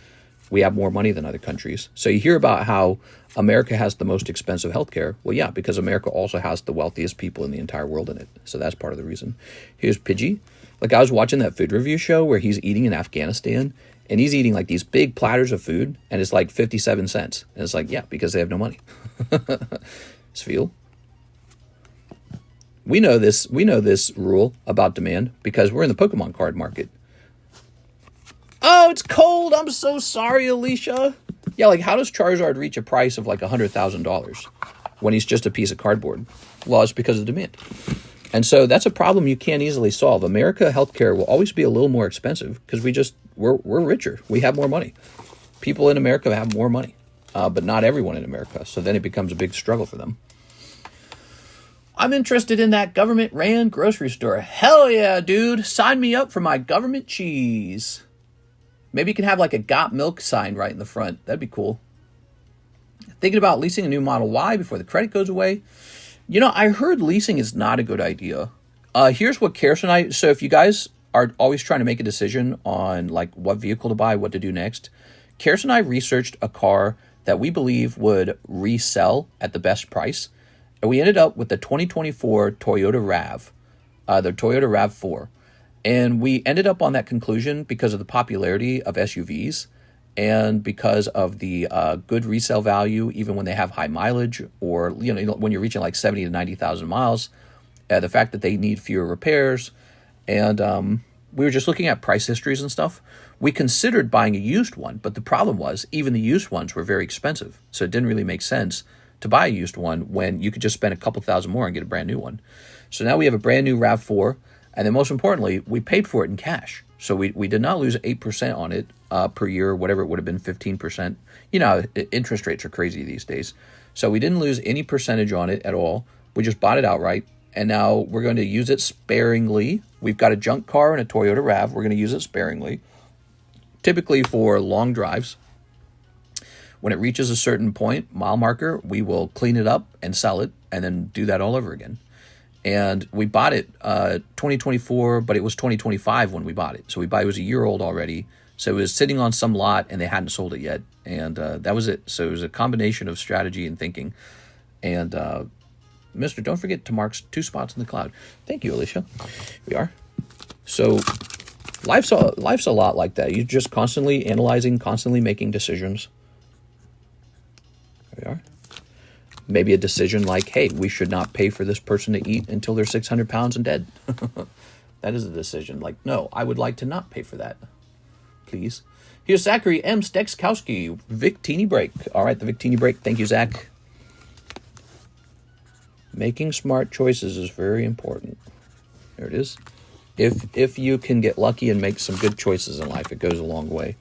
We have more money than other countries. So you hear about how America has the most expensive healthcare. Well, yeah, because America also has the wealthiest people in the entire world in it. So that's part of the reason. Here's Pidgey. Like, I was watching that food review show where he's eating in Afghanistan, and he's eating like these big platters of food, and it's like 57 cents. And it's like, yeah, because they have no money. Sfeel. We know this rule about demand because we're in the Pokemon card market. Oh, it's cold. I'm so sorry, Alicia. Yeah, like, how does Charizard reach a price of like $100,000 when he's just a piece of cardboard? Well, it's because of demand. And so that's a problem you can't easily solve. America healthcare will always be a little more expensive because we're richer. We have more money. People in America have more money, but not everyone in America. So then it becomes a big struggle for them. I'm interested in that government-ran grocery store. Hell yeah, dude. Sign me up for my government cheese. Maybe you can have like a Got Milk sign right in the front. That'd be cool. Thinking about leasing a new Model Y before the credit goes away. You know, I heard leasing is not a good idea. Here's what Karis and I... So if you guys are always trying to make a decision on like what vehicle to buy, what to do next, Karis and I researched a car that we believe would resell at the best price. And we ended up with the 2024 Toyota RAV, the Toyota RAV4. And we ended up on that conclusion because of the popularity of SUVs and because of the good resale value, even when they have high mileage, or, you know, when you're reaching like 70 to 90,000 miles, the fact that they need fewer repairs. And we were just looking at price histories and stuff. We considered buying a used one, but the problem was even the used ones were very expensive. So it didn't really make sense to buy a used one when you could just spend a couple thousand more and get a brand new one. So now we have a brand new RAV4. And then most importantly, we paid for it in cash. So we did not lose 8% on it per year, whatever it would have been, 15%. You know, interest rates are crazy these days. So we didn't lose any percentage on it at all. We just bought it outright. And now we're going to use it sparingly. We've got a junk car and a Toyota RAV. We're going to use it sparingly, typically for long drives. When it reaches a certain point, mile marker, we will clean it up and sell it and then do that all over again. And we bought it 2024, but it was 2025 when we bought it. So it was a year old already. So it was sitting on some lot and they hadn't sold it yet. And that was it. So it was a combination of strategy and thinking. And Mister, don't forget to mark 2 spots in the cloud. Thank you, Alicia. Here we are. So life's a lot like that. You're just constantly analyzing, constantly making decisions. There we are. Maybe a decision like, hey, we should not pay for this person to eat until they're 600 pounds and dead. That is a decision. Like, no, I would like to not pay for that. Please. Here's Zachary M. Stekskowski. Victini break. All right, the Victini break. Thank you, Zach. Making smart choices is very important. There it is. If you can get lucky and make some good choices in life, it goes a long way.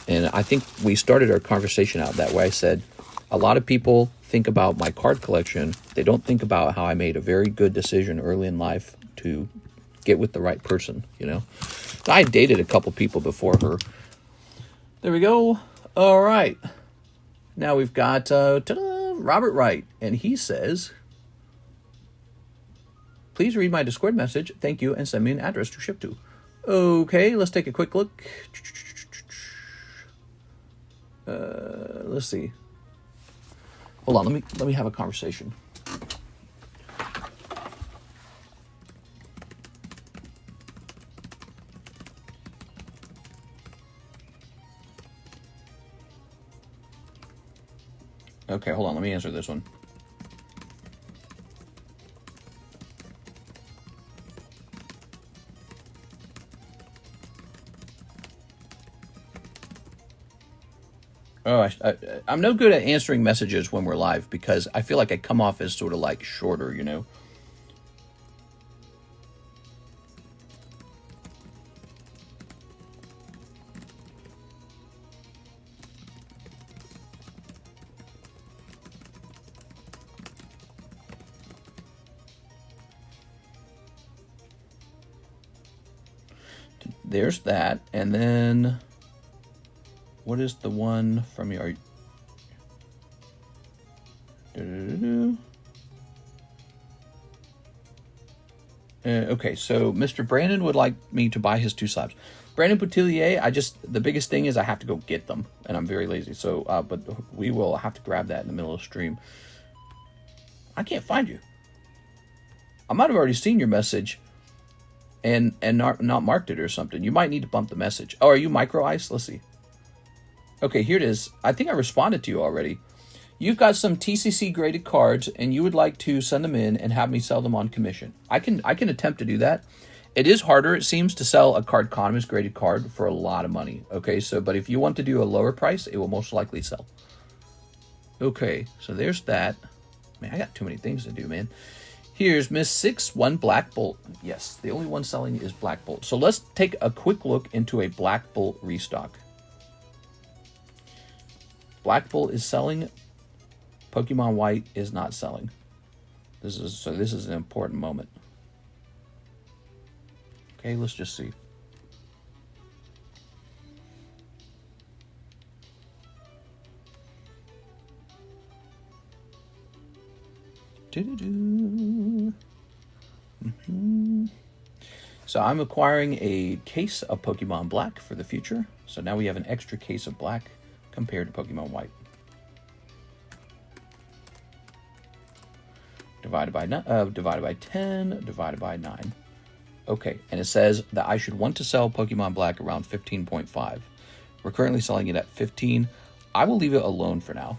And I think we started our conversation out that way. I said, a lot of people think about my card collection. They don't think about how I made a very good decision early in life to get with the right person, you know. I dated a couple people before her. There we go. All right. Now we've got Robert Wright, and he says, please read my Discord message. Thank you, and send me an address to ship to. Okay, let's take a quick look. Let's see. Hold on, let me have a conversation. Okay, hold on. Let me answer this one. Oh, I'm no good at answering messages when we're live because I feel like I come off as sort of like shorter, you know? There's that. And then what is the one from your... Okay, so Mr. Brandon would like me to buy his 2 slabs. Brandon Boutillier, the biggest thing is I have to go get them, and I'm very lazy. So, but we will have to grab that in the middle of the stream. I can't find you. I might have already seen your message and not marked it or something. You might need to bump the message. Oh, are you micro ice? Let's see. Okay, here it is. I think I responded to you already. You've got some TCC graded cards, and you would like to send them in and have me sell them on commission. I can attempt to do that. It is harder, it seems, to sell a Cardconomist graded card for a lot of money. Okay, so but if you want to do a lower price, it will most likely sell. Okay, so there's that. Man, I got too many things to do, man. Here's Miss 6-1 Black Bolt. Yes, the only one selling is Black Bolt. So let's take a quick look into a Black Bolt restock. Black Bolt is selling. Pokemon White is not selling. This is an important moment. Okay, let's just see. So I'm acquiring a case of Pokemon Black for the future. So now we have an extra case of Black compared to Pokemon White. Divided by 10, divided by 9. Okay, and it says that I should want to sell Pokemon Black around 15.5. We're currently selling it at 15. I will leave it alone for now.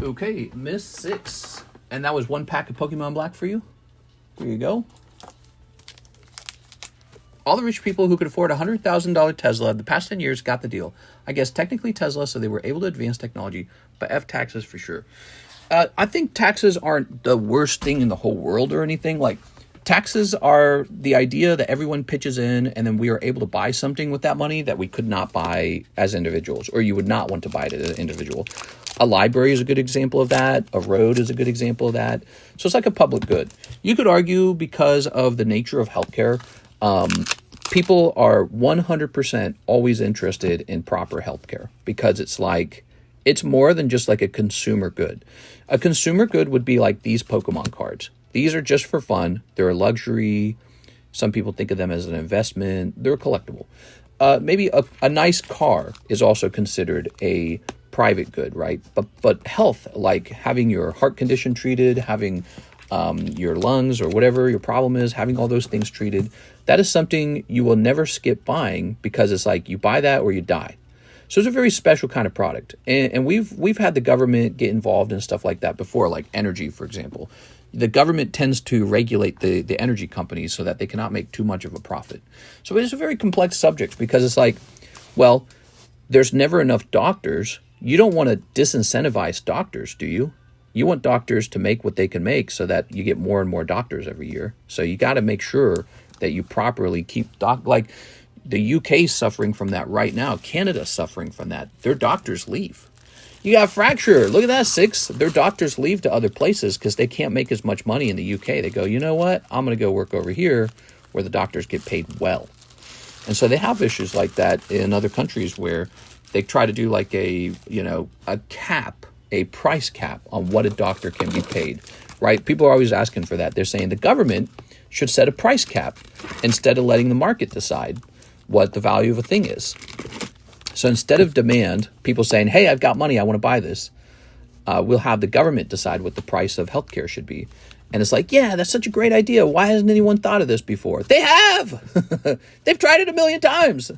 Okay, Miss 6. And that was 1 pack of Pokemon Black for you. There you go. All the rich people who could afford a $100,000 Tesla the past 10 years got the deal. I guess technically Tesla, so they were able to advance technology, but F taxes for sure. I think taxes aren't the worst thing in the whole world or anything. Like, taxes are the idea that everyone pitches in and then we are able to buy something with that money that we could not buy as individuals, or you would not want to buy it as an individual. A library is a good example of that. A road is a good example of that. So it's like a public good. You could argue because of the nature of healthcare, people are 100% always interested in proper healthcare because it's more than just like a consumer good. A consumer good would be like these Pokemon cards. These are just for fun. They're a luxury. Some people think of them as an investment. They're a collectible. Maybe a nice car is also considered a private good, right? But health, like having your heart condition treated, having your lungs or whatever your problem is, having all those things treated, that is something you will never skip buying because it's like you buy that or you die. So it's a very special kind of product. And we've had the government get involved in stuff like that before, like energy, for example. The government tends to regulate the energy companies so that they cannot make too much of a profit. So it is a very complex subject because it's like, well, there's never enough doctors. You don't want to disincentivize doctors, do you? You want doctors to make what they can make so that you get more and more doctors every year. So you got to make sure that you properly keep like the UK suffering from that right now. Canada's suffering from that. Their doctors leave. You got Fracture. Look at that, 6. Their doctors leave to other places because they can't make as much money in the UK. They go, you know what? I'm going to go work over here where the doctors get paid well. And so they have issues like that in other countries where they try to do like a cap, a price cap on what a doctor can be paid, right? People are always asking for that. They're saying the government should set a price cap instead of letting the market decide what the value of a thing is. So instead of demand, people saying, hey, I've got money, I want to buy this, we'll have the government decide what the price of healthcare should be. And it's like, yeah, that's such a great idea. Why hasn't anyone thought of this before? They have! They've tried it 1,000,000 times.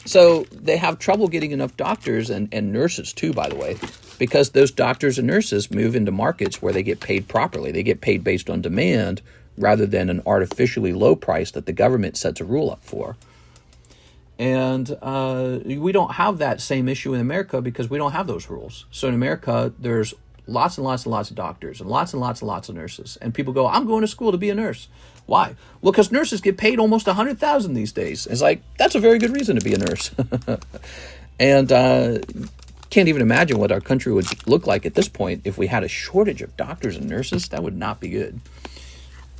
So they have trouble getting enough doctors and nurses too, by the way. because those doctors and nurses move into markets where they get paid properly. They get paid based on demand rather than an artificially low price that the government sets a rule up for. And we don't have that same issue in America because we don't have those rules. So in America, there's lots and lots and lots of doctors and lots of nurses. And people go, I'm going to school to be a nurse. Why? Well, because nurses get paid almost $100,000 these days. It's like, that's a very good reason to be a nurse. And can't even imagine what our country would look like at this point if we had a shortage of doctors and nurses. That would not be good.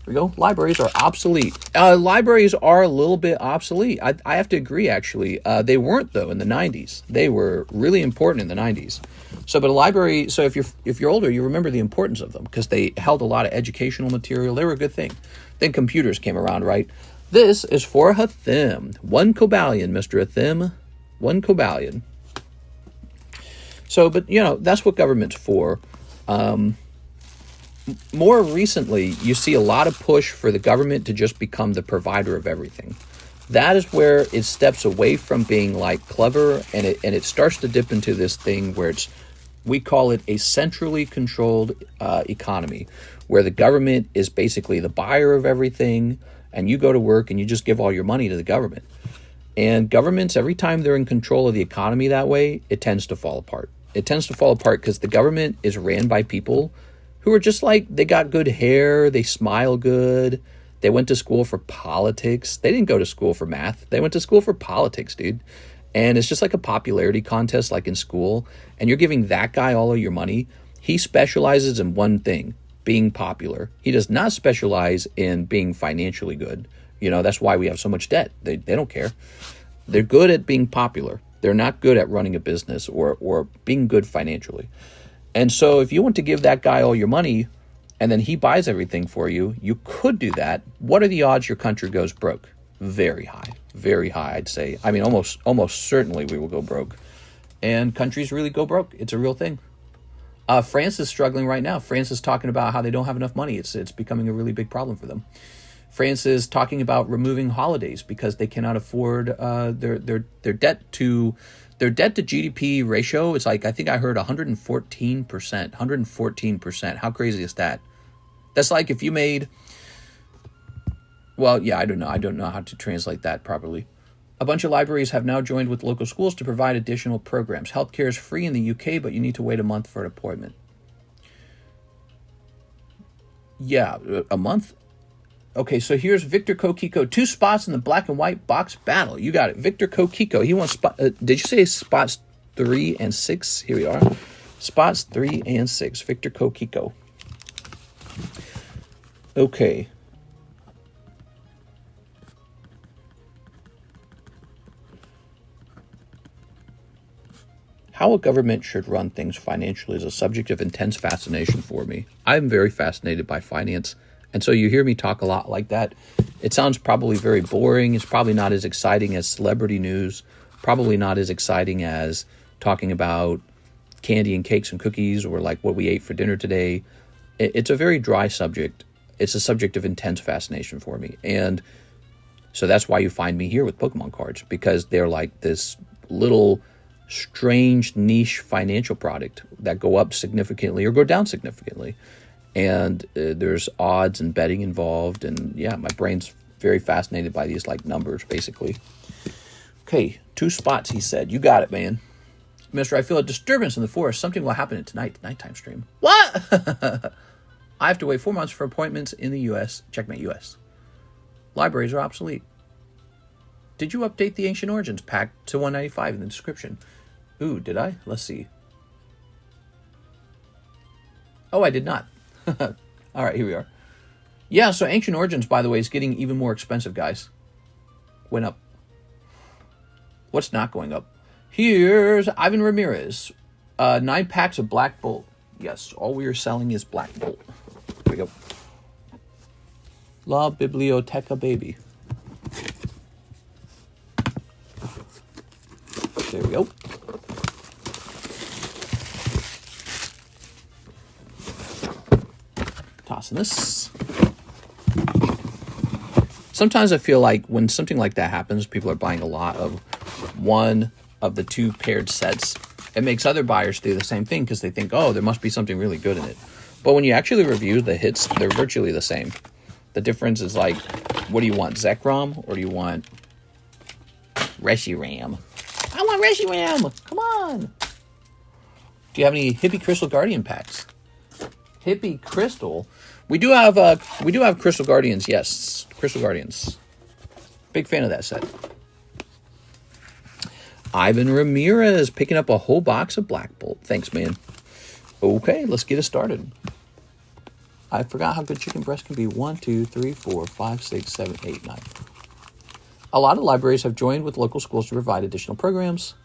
There we go. Libraries are obsolete. Libraries are a little bit obsolete. I have to agree, actually. They weren't, though, in the 90s. They were really important in the 90s. So, but a library, so if you're older, you remember the importance of them because they held a lot of educational material. They were a good thing. Then computers came around, right? This is for Hathim. 1 Cobalion, Mr. Hathim. 1 Cobalion. So, but, you know, that's what government's for. More recently, you see a lot of push for the government to just become the provider of everything. That is where it steps away from being like clever, and it starts to dip into this thing where we call it a centrally controlled economy, where the government is basically the buyer of everything, and you go to work and you just give all your money to the government. And governments, every time they're in control of the economy that way, it tends to fall apart. It tends to fall apart because the government is ran by people who are just like, they got good hair, they smile good, they went to school for politics. They didn't go to school for math. They went to school for politics, dude. And it's just like a popularity contest like in school, and you're giving that guy all of your money. He specializes in one thing, being popular. He does not specialize in being financially good. You know, that's why we have so much debt. They don't care. They're good at being popular. They're not good at running a business or being good financially. And so if you want to give that guy all your money and then he buys everything for you, you could do that. What are the odds your country goes broke? Very high. Very high, I'd say. I mean, almost certainly we will go broke. And countries really go broke. It's a real thing. France is struggling right now. France is talking about how they don't have enough money. It's becoming a really big problem for them. France is talking about removing holidays because they cannot afford their debt to GDP ratio. It's like, I think I heard 114%. 114%. How crazy is that? That's like if you made, well, yeah, I don't know how to translate that properly. A bunch of libraries have now joined with local schools to provide additional programs. Healthcare is free in the UK, but you need to wait a month for an appointment. Yeah, a month? Okay, so here's Victor Kokiko. 2 spots in the black and white box battle. You got it. Victor Kokiko. He wants spot. Did you say spots 3 and 6? Here we are. Spots 3 and 6. Victor Kokiko. Okay. How a government should run things financially is a subject of intense fascination for me. I'm very fascinated by finance. And so you hear me talk a lot like that. It sounds probably very boring. It's probably not as exciting as celebrity news. Probably not as exciting as talking about candy and cakes and cookies or like what we ate for dinner today. It's a very dry subject. It's a subject of intense fascination for me. And so that's why you find me here with Pokemon cards, because they're like this little strange niche financial product that go up significantly or go down significantly. And there's odds and betting involved. And yeah, my brain's very fascinated by these like numbers, basically. Okay, 2 spots, he said. You got it, man. Mister, I feel a disturbance in the forest. Something will happen at tonight, the nighttime stream. What? I have to wait 4 months for appointments in the U.S. Checkmate U.S. Libraries are obsolete. Did you update the Ancient Origins pack to 195 in the description? Ooh, did I? Let's see. Oh, I did not. All right, here we are. Yeah, so Ancient Origins, by the way, is getting even more expensive, guys. Went up. What's not going up? Here's Ivan Ramirez. 9 packs of Black Bolt. Yes, all we are selling is Black Bolt. Here we go. La Biblioteca Baby. There we go. Tossing this. Sometimes I feel like when something like that happens, people are buying a lot of one of the 2 paired sets. it makes other buyers do the same thing because they think, oh, there must be something really good in it. But when you actually review the hits, they're virtually the same. The difference is like, what do you want, Zekrom or do you want Reshiram? I want Reshiram. Come on. Do you have any Hippie Crystal Guardian packs? Hippie Crystal. We do have Crystal Guardians. Yes, Crystal Guardians. Big fan of that set. Ivan Ramirez picking up a whole box of Black Bolt. Thanks, man. Okay, let's get it started. I forgot how good chicken breast can be. 1, 2, 3, 4, 5, 6, 7, 8, 9. A lot of libraries have joined with local schools to provide additional programs.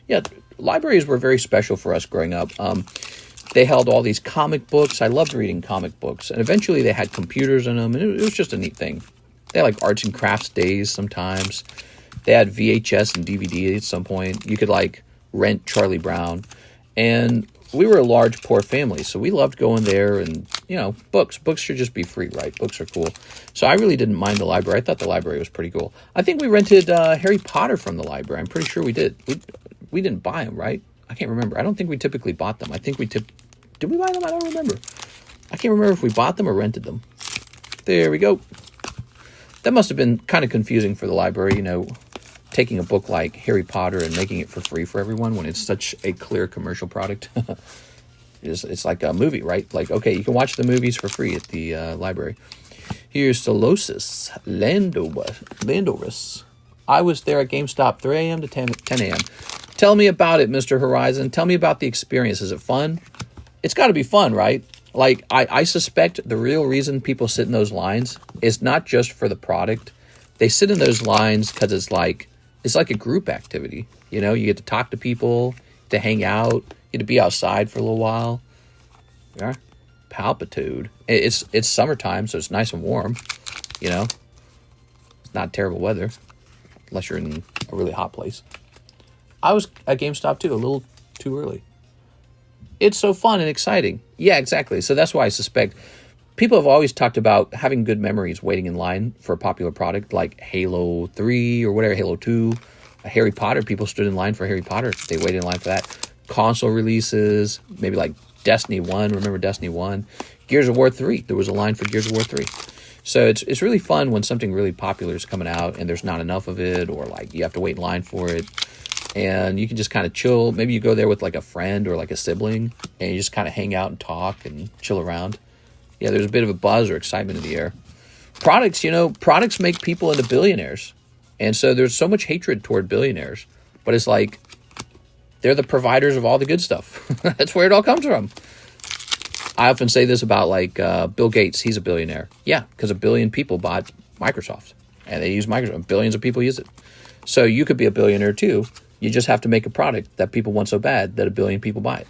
Yeah, libraries were very special for us growing up. They held all these comic books. I loved reading comic books. And eventually they had computers in them, and it was just a neat thing. They had like arts and crafts days sometimes. They had VHS and DVD at some point. You could like rent Charlie Brown. And we were a large, poor family, so we loved going there and, you know, books. Books should just be free, right? Books are cool. So I really didn't mind the library. I thought the library was pretty cool. I think we rented Harry Potter from the library. I'm pretty sure we did. We didn't buy them, right? I can't remember. I don't think we typically bought them. I think we did we buy them? I don't remember. I can't remember if we bought them or rented them. There we go. That must have been kind of confusing for the library, you know, taking a book like Harry Potter and making it for free for everyone when it's such a clear commercial product. It's like a movie, right? Like, okay, you can watch the movies for free at the library. Here's Solosis Landorus. I was there at GameStop 3 a.m. to 10 a.m. Tell me about it, Mr. Horizon. Tell me about the experience. Is it fun? It's got to be fun, right? Like, I suspect the real reason people sit in those lines is not just for the product. They sit in those lines because it's like a group activity. You know, you get to talk to people, to hang out, you get to be outside for a little while. Yeah, Palpitude. It's summertime, so it's nice and warm. You know, it's not terrible weather, unless you're in a really hot place. I was at GameStop too, a little too early. It's so fun and exciting. Yeah, exactly. So that's why I suspect people have always talked about having good memories waiting in line for a popular product like Halo 3 or whatever, Halo 2. Harry Potter, people stood in line for Harry Potter. They waited in line for that. Console releases, maybe like Destiny 1. Remember Destiny 1? Gears of War 3. There was a line for Gears of War 3. So it's really fun when something really popular is coming out and there's not enough of it, or like you have to wait in line for it. And you can just kind of chill. Maybe you go there with like a friend or like a sibling and you just kind of hang out and talk and chill around. Yeah, there's a bit of a buzz or excitement in the air. Products, you know, products make people into billionaires. And so there's so much hatred toward billionaires. But it's like, they're the providers of all the good stuff. That's where it all comes from. I often say this about like Bill Gates. He's a billionaire. Yeah, because 1 billion people bought Microsoft. And they use Microsoft. Billions of people use it. So you could be a billionaire too. You just have to make a product that people want so bad that 1 billion people buy it.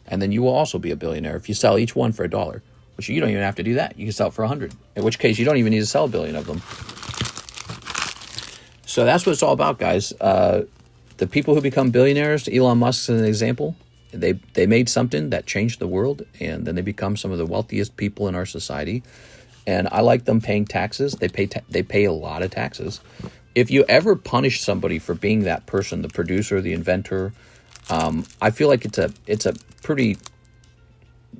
And then you will also be a billionaire if you sell each one for $1. Which you don't even have to do that. You can sell it for 100. In which case, you don't even need to sell 1 billion of them. So that's what it's all about, guys. The people who become billionaires, Elon Musk's an example. They made something that changed the world, and then they become some of the wealthiest people in our society. And I like them paying taxes. They pay a lot of taxes. If you ever punish somebody for being that person, the producer, the inventor, I feel like it's a pretty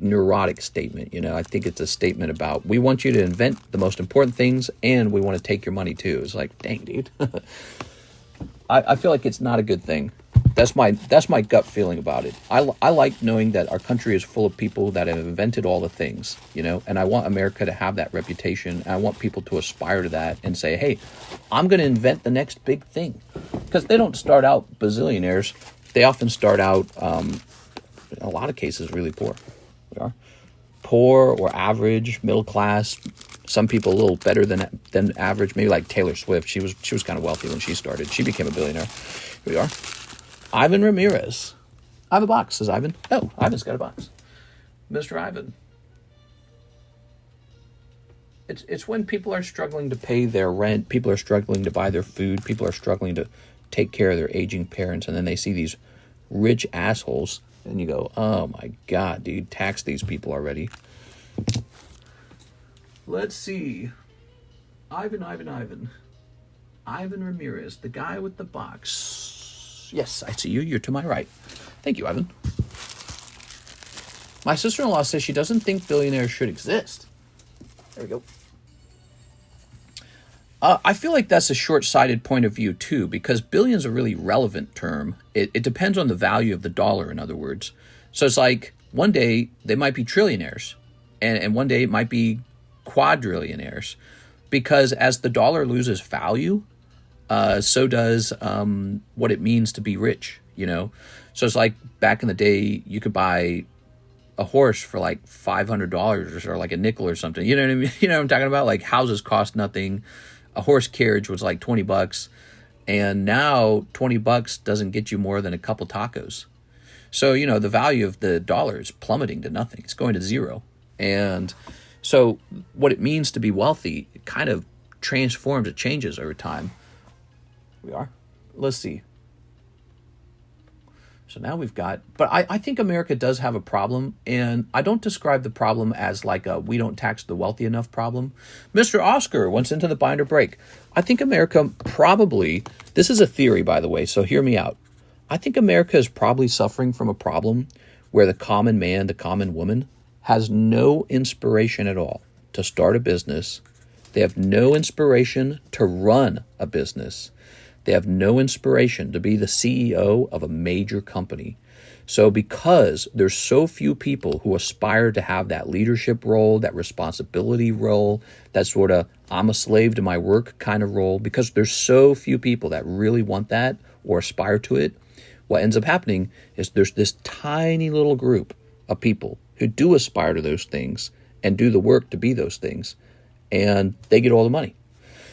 neurotic statement. You know, I think it's a statement about, we want you to invent the most important things and we want to take your money too. It's like, dang, dude. I feel like it's not a good thing. That's my gut feeling about it. I like knowing that our country is full of people that have invented all the things, you know, and I want America to have that reputation. And I want people to aspire to that and say, hey, I'm going to invent the next big thing. Because they don't start out bazillionaires. They often start out, in a lot of cases, really poor. We are poor or average, middle class. Some people a little better than average. Maybe like Taylor Swift. She was kind of wealthy when she started. She became a billionaire. Here we are. Ivan Ramirez. I have a box, says Ivan. Oh, Ivan's got a box. Mr. Ivan. It's when people are struggling to pay their rent, people are struggling to buy their food, people are struggling to take care of their aging parents, and then they see these rich assholes, and you go, oh my God, dude, tax these people already. Let's see. Ivan Ramirez, the guy with the box. Yes, I see you. You're to my right. Thank you, Evan. My sister-in-law says she doesn't think billionaires should exist. There we go. I feel like that's a short-sighted point of view, too, because billion's a really relevant term. It depends on the value of the dollar, in other words. So it's like one day they might be trillionaires, and one day it might be quadrillionaires, because as the dollar loses value, so does what it means to be rich, you know? So it's like back in the day, you could buy a horse for like $500 or like a nickel or something. You know what I mean? You know what I'm talking about? Like houses cost nothing. A horse carriage was like $20. And now $20 doesn't get you more than a couple tacos. So, you know, the value of the dollar is plummeting to nothing. It's going to zero. And so what it means to be wealthy, it kind of transforms, it changes over time. We are. Let's see. So now we've got, but I think America does have a problem, and I don't describe the problem as like a we don't tax the wealthy enough problem. Mr. Oscar wants into the binder break. I think America probably, this is a theory, by the way, so hear me out. I think America is probably suffering from a problem where the common man, the common woman, has no inspiration at all to start a business. They have no inspiration to run a business. They have no inspiration to be the CEO of a major company. So because there's so few people who aspire to have that leadership role, that responsibility role, that sort of I'm a slave to my work kind of role, because there's so few people that really want that or aspire to it, what ends up happening is there's this tiny little group of people who do aspire to those things and do the work to be those things, and they get all the money.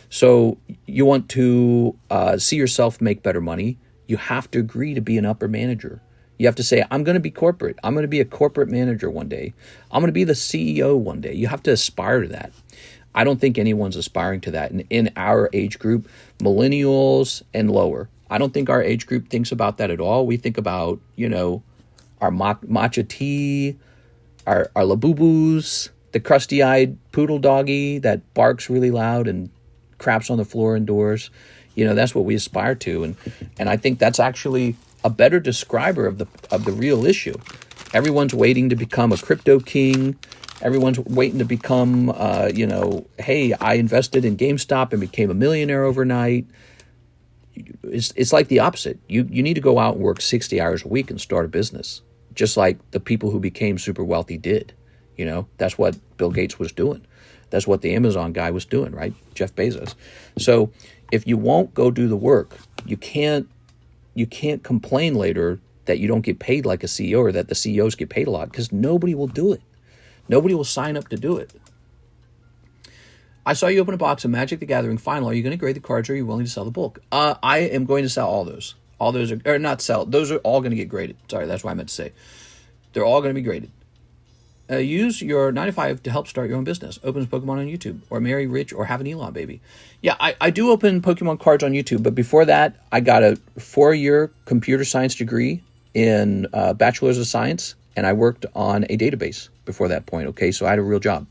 So you want to see yourself make better money, you have to agree to be an upper manager. You have to say, I'm going to be corporate. I'm going to be a corporate manager one day. I'm going to be the CEO one day. You have to aspire to that. I don't think anyone's aspiring to that in our age group, millennials and lower. I don't think our age group thinks about that at all. We think about, you know, our matcha tea, our Labubus, the crusty-eyed poodle doggy that barks really loud and craps on the floor indoors. You know, that's what we aspire to, and I think that's actually a better describer of the real issue. Everyone's waiting to become a crypto king. Everyone's waiting to become, you know, hey, I invested in GameStop and became a millionaire overnight. It's like the opposite. You need to go out and work 60 hours a week and start a business, just like the people who became super wealthy did. You know, that's what Bill Gates was doing. That's what the Amazon guy was doing, right? Jeff Bezos. So if you won't go do the work, you can't complain later that you don't get paid like a CEO or that the CEOs get paid a lot, because nobody will do it. Nobody will sign up to do it. I saw you open a box of Magic the Gathering Final. Are you going to grade the cards, or are you willing to sell the bulk? I am going to sell all those. All those are, or not sell. Those are all going to get graded. Sorry, that's what I meant to say. They're all going to be graded. Use your 9 to 5 to help start your own business. Opens Pokemon on YouTube, or marry rich, or have an Elon baby. Yeah, I do open Pokemon cards on YouTube, but before that, I got a 4-year computer science degree in Bachelor's of Science, and I worked on a database before that point, okay? So I had a real job.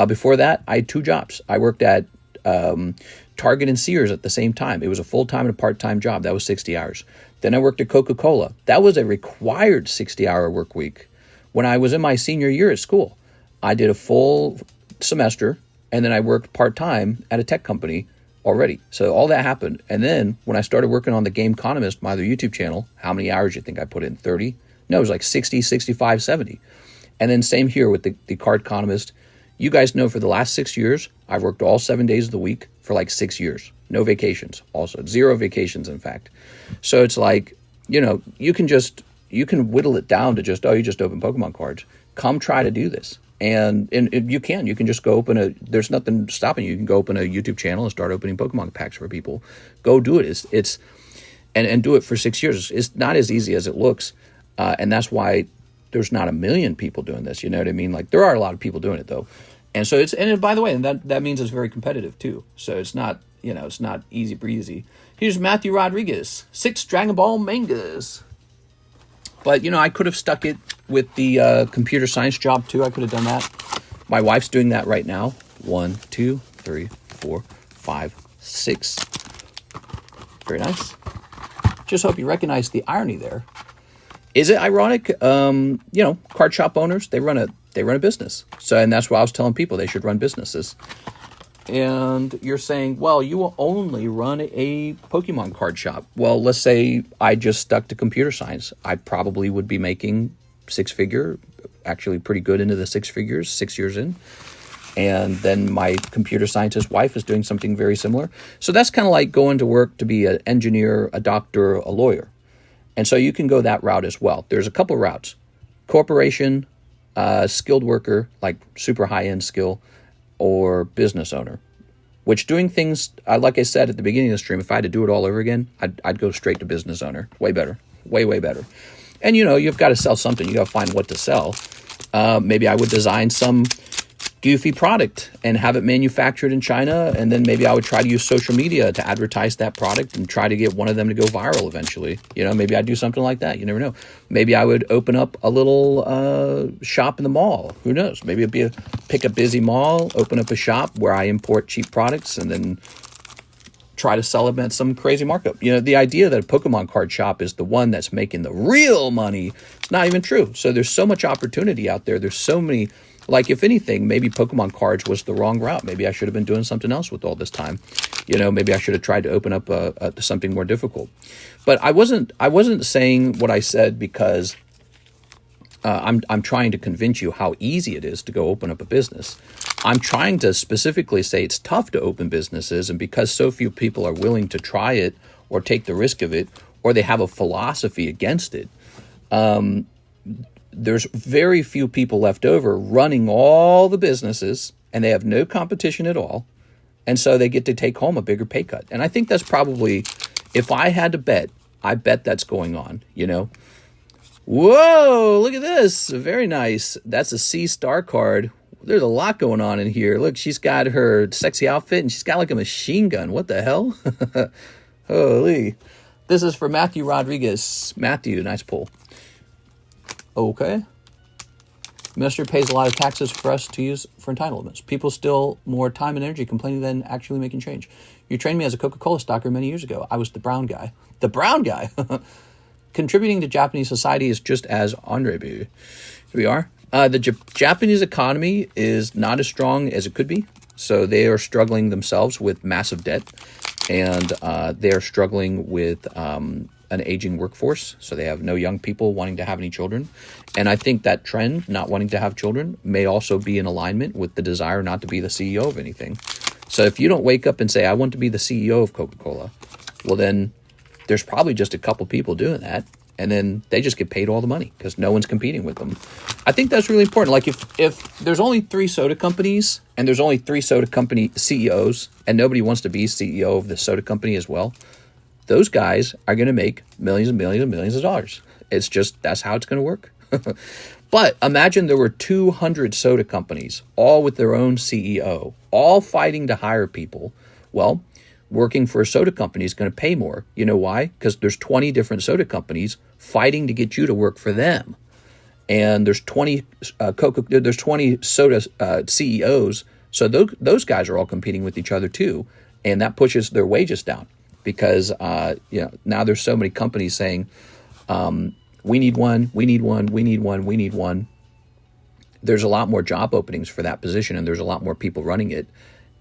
Before that, I had 2 jobs. I worked at Target and Sears at the same time. It was a full-time and a part-time job. That was 60 hours. Then I worked at Coca-Cola. That was a required 60-hour work week. When I was in my senior year at school, I did a full semester, and then I worked part-time at a tech company already. So all that happened. And then when I started working on the TheCardconomist, my other YouTube channel, how many hours do you think I put in? 30? No, it was like 60, 65, 70. And then same here with the TheCardconomist. You guys know for the last 6 years, I've worked all 7 days of the week for like 6 years. No vacations also. 0 vacations, in fact. So it's like, you know, you can whittle it down to just, oh, you just open Pokemon cards. Come try to do this. And you can just go open there's nothing stopping you. You can go open a YouTube channel and start opening Pokemon packs for people. Go do it. And do it for 6 years. It's not as easy as it looks. And that's why there's not a million people doing this. You know what I mean? Like, there are a lot of people doing it though. And so and by the way, and that means it's very competitive too. So it's not, you know, it's not easy breezy. Here's Matthew Rodriguez, 6 Dragon Ball mangas. But, you know, I could have stuck it with the computer science job, too. I could have done that. My wife's doing that right now. 1, 2, 3, 4, 5, 6. Very nice. Just hope you recognize the irony there. Is it ironic? Card shop owners, they run a business. So, and that's why I was telling people they should run businesses. And you're saying, well, you will only run a Pokemon card shop. Well, let's say I just stuck to computer science. I probably would be making six-figure, actually pretty good into the six figures, 6 years in. And then my computer scientist wife is doing something very similar. So that's kind of like going to work to be an engineer, a doctor, a lawyer. And so you can go that route as well. There's a couple routes. Corporation, skilled worker, like super high-end skill, or business owner. Which doing things, like I said at the beginning of the stream, if I had to do it all over again, I'd go straight to business owner. Way better. Way, way better. And, you've got to sell something. You got to find what to sell. Maybe I would design some goofy product and have it manufactured in China, and then maybe I would try to use social media to advertise that product and try to get one of them to go viral eventually. Maybe I'd do something like that. You never know. Maybe I would open up a little shop in the mall. Who knows? Maybe it'd pick a busy mall, open up a shop where I import cheap products and then try to sell them at some crazy markup. The idea that a Pokemon card shop is the one that's making the real money, it's not even true. So there's so much opportunity out there. There's so many. Like, if anything, maybe Pokemon cards was the wrong route. Maybe I should have been doing something else with all this time. Maybe I should have tried to open up something more difficult. But I wasn't saying what I said because I'm trying to convince you how easy it is to go open up a business. I'm trying to specifically say it's tough to open businesses, and because so few people are willing to try it or take the risk of it, or they have a philosophy against it, there's very few people left over running all the businesses, and they have no competition at all. And so they get to take home a bigger pay cut. And I think that's probably, if I had to bet, I bet that's going on, Whoa, look at this. Very nice. That's a C-star card. There's a lot going on in here. Look, she's got her sexy outfit, and she's got like a machine gun. What the hell? Holy. This is for Matthew Rodriguez. Matthew, nice pull. Okay. Minister pays a lot of taxes for us to use for entitlements. People still more time and energy complaining than actually making change. You trained me as a Coca-Cola stocker many years ago. I was the brown guy. The brown guy! Contributing to Japanese society is just as honorable. Here we are. The Japanese economy is not as strong as it could be. So they are struggling themselves with massive debt. And they are struggling with an aging workforce, so they have no young people wanting to have any children. And I think that trend, not wanting to have children, may also be in alignment with the desire not to be the CEO of anything. So if you don't wake up and say, I want to be the CEO of Coca-Cola, well then there's probably just a couple people doing that, and then they just get paid all the money because no one's competing with them. I think that's really important. Like if there's only 3 soda companies and there's only 3 soda company CEOs and nobody wants to be CEO of the soda company as well, those guys are going to make millions and millions and millions of dollars. It's just, that's how it's going to work. But imagine there were 200 soda companies, all with their own CEO, all fighting to hire people. Well, working for a soda company is going to pay more. You know why? Because there's 20 different soda companies fighting to get you to work for them. And there's 20 soda CEOs. So those guys are all competing with each other too. And that pushes their wages down. Because now there's so many companies saying, we need one. There's a lot more job openings for that position, and there's a lot more people running it.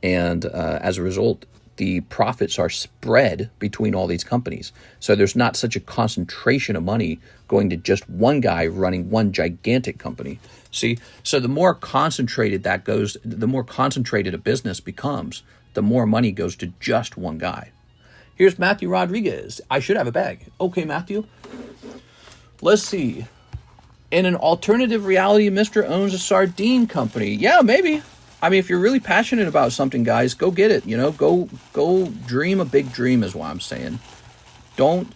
And as a result, the profits are spread between all these companies. So there's not such a concentration of money going to just one guy running one gigantic company. See, so the more concentrated that goes, the more concentrated a business becomes, the more money goes to just one guy. Here's Matthew Rodriguez. I should have a bag. Okay, Matthew. Let's see. In an alternative reality, Mr. owns a sardine company. Yeah, maybe. I mean, if you're really passionate about something, guys, go get it. Go dream a big dream is what I'm saying. Don't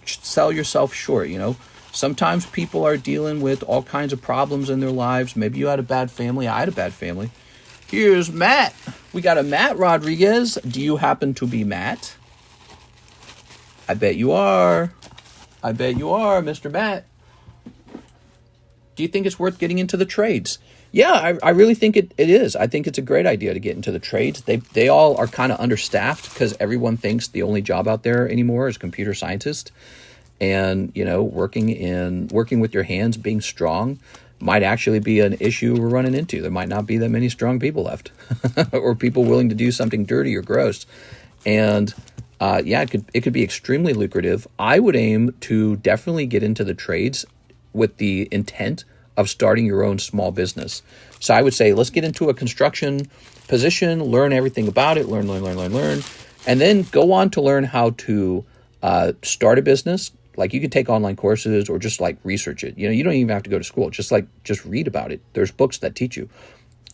sell yourself short. Sometimes people are dealing with all kinds of problems in their lives. Maybe you had a bad family. I had a bad family. Here's Matt. We got a Matt Rodriguez. Do you happen to be Matt? I bet you are. I bet you are, Mr. Matt. Do you think it's worth getting into the trades? Yeah, I really think it is. I think it's a great idea to get into the trades. They all are kind of understaffed because everyone thinks the only job out there anymore is computer scientist. And, working with your hands, being strong might actually be an issue we're running into. There might not be that many strong people left or people willing to do something dirty or gross. And it could be extremely lucrative. I would aim to definitely get into the trades with the intent of starting your own small business. So I would say, let's get into a construction position, learn everything about it, learn, and then go on to learn how to start a business. Like you can take online courses or just like research it. You don't even have to go to school. Just read about it. There's books that teach you.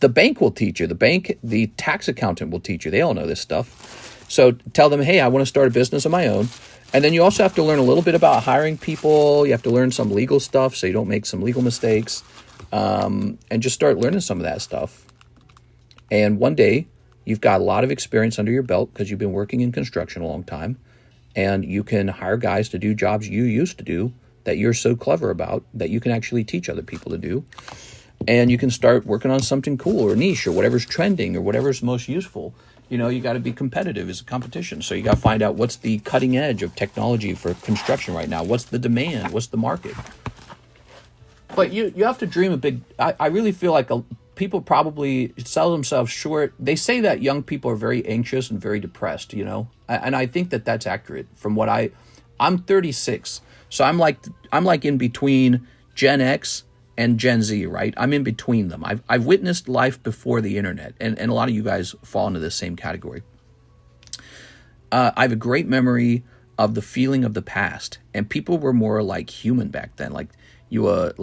The bank will teach you. The tax accountant will teach you. They all know this stuff. So tell them, hey, I want to start a business of my own. And then you also have to learn a little bit about hiring people. You have to learn some legal stuff so you don't make some legal mistakes. And just start learning some of that stuff. And one day you've got a lot of experience under your belt because you've been working in construction a long time. And you can hire guys to do jobs you used to do that you're so clever about that you can actually teach other people to do. And you can start working on something cool or niche or whatever's trending or whatever's most useful. You got to be competitive. It's a competition. So you got to find out what's the cutting edge of technology for construction right now. What's the demand? What's the market? But you have to dream a big. I really feel like people probably sell themselves short. They say that young people are very anxious and very depressed, and I think that that's accurate from what I'm 36. So I'm like in between Gen X and Gen Z, right? I'm in between them. I've witnessed life before the internet, and a lot of you guys fall into this same category. I have a great memory of the feeling of the past, and people were more like human back then. Like you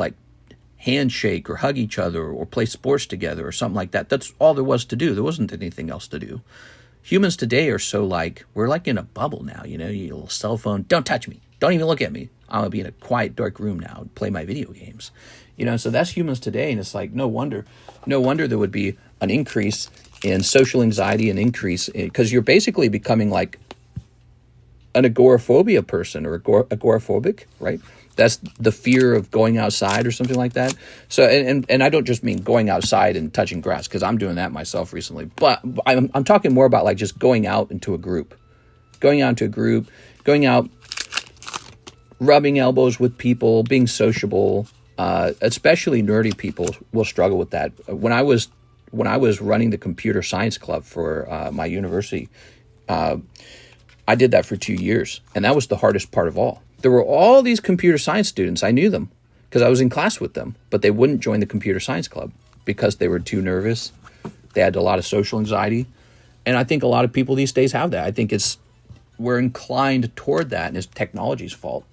handshake or hug each other or play sports together or something like that. That's all there was to do. There wasn't anything else to do. Humans today are so we're like in a bubble now, your little cell phone. Don't touch me. Don't even look at me. I'm going to be in a quiet, dark room now and play my video games. So that's humans today. And it's like, no wonder there would be an increase in social anxiety, an increase because you're basically becoming like an agoraphobia person or agoraphobic, right? That's the fear of going outside or something like that. So, and I don't just mean going outside and touching grass because I'm doing that myself recently. But I'm talking more about like just going out into a group, going out, rubbing elbows with people, being sociable. Especially nerdy people will struggle with that. When I was running the computer science club for my university, I did that for 2 years, and that was the hardest part of all. There were all these computer science students. I knew them because I was in class with them, but they wouldn't join the computer science club because they were too nervous. They had a lot of social anxiety. And I think a lot of people these days have that. I think we're inclined toward that, and it's technology's fault.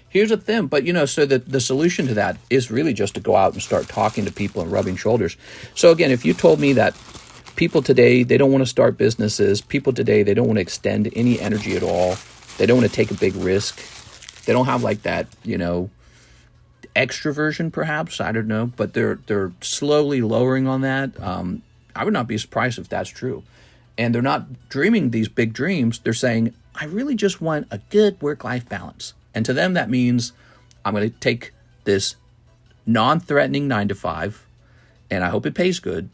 Here's the thing, but so the solution to that is really just to go out and start talking to people and rubbing shoulders. So again, if you told me that people today, they don't want to start businesses, people today, they don't want to extend any energy at all, they don't want to take a big risk, they don't have like that, extroversion perhaps, I don't know, but they're slowly lowering on that. I would not be surprised if that's true. And they're not dreaming these big dreams. They're saying, I really just want a good work-life balance. And to them, that means I'm going to take this non-threatening 9-to-5, and I hope it pays good.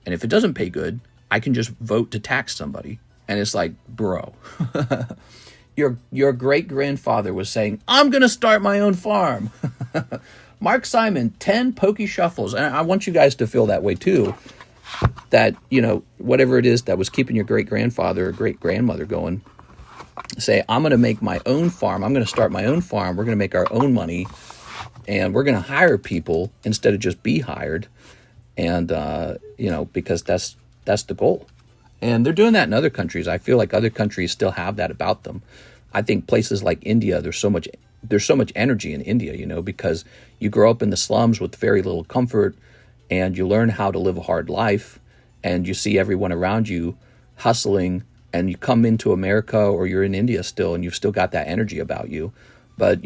And if it doesn't pay good, I can just vote to tax somebody. And it's like, bro, your great-grandfather was saying, I'm going to start my own farm. Mark Simon, 10 pokey shuffles. And I want you guys to feel that way too. That, whatever it is that was keeping your great-grandfather or great-grandmother going, say, I'm going to make my own farm. I'm going to start my own farm. We're going to make our own money, and we're going to hire people instead of just be hired. And, because that's the goal. And they're doing that in other countries. I feel like other countries still have that about them. I think places like India, there's so much energy in India, because you grow up in the slums with very little comfort, and you learn how to live a hard life, and you see everyone around you hustling, and you come into America or you're in India still, and you've still got that energy about you. But,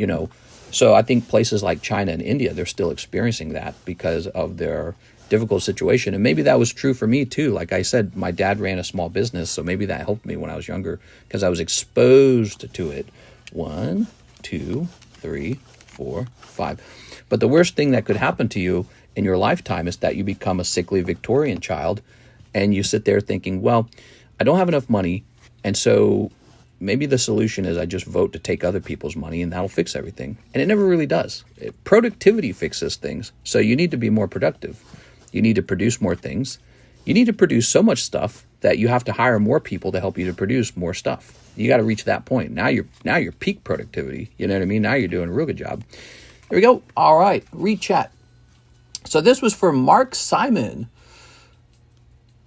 so I think places like China and India, they're still experiencing that because of their difficult situation. And maybe that was true for me too. Like I said, my dad ran a small business, so maybe that helped me when I was younger because I was exposed to it. 1, 2, 3, 4, 5. But the worst thing that could happen to you in your lifetime is that you become a sickly Victorian child, and you sit there thinking, well, I don't have enough money, and so maybe the solution is I just vote to take other people's money and that'll fix everything. And it never really does. Productivity fixes things. So you need to be more productive. You need to produce more things. You need to produce so much stuff that you have to hire more people to help you to produce more stuff. You got to reach that point. Now you're peak productivity. You know what I mean? Now you're doing a real good job. There we go. All right. Read chat. So this was for Mark Simon.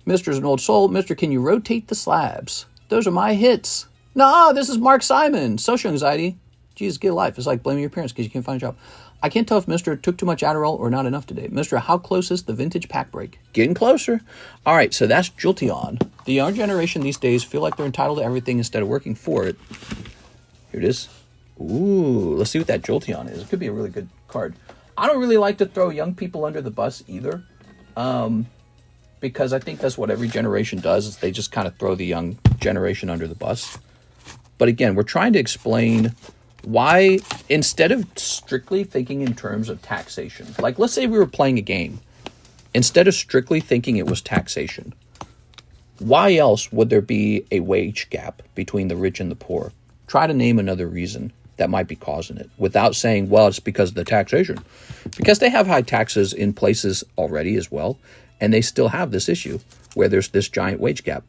Mr.'s an old soul. Mr., can you rotate the slabs? Those are my hits. Nah, this is Mark Simon. Social anxiety. Jesus, get a life. It's like blaming your parents because you can't find a job. I can't tell if Mr. took too much Adderall or not enough today. Mr., how close is the vintage pack break? Getting closer. All right, so that's Jolteon. The young generation these days feel like they're entitled to everything instead of working for it. Here it is. Ooh, let's see what that Jolteon is. It could be a really good card. I don't really like to throw young people under the bus either, because I think that's what every generation does, is they just kind of throw the young generation under the bus. But again, we're trying to explain why, instead of strictly thinking in terms of taxation, like let's say we were playing a game, instead of strictly thinking it was taxation, why else would there be a wage gap between the rich and the poor? Try to name another reason that might be causing it without saying, well, it's because of the taxation. Because they have high taxes in places already as well, and they still have this issue where there's this giant wage gap.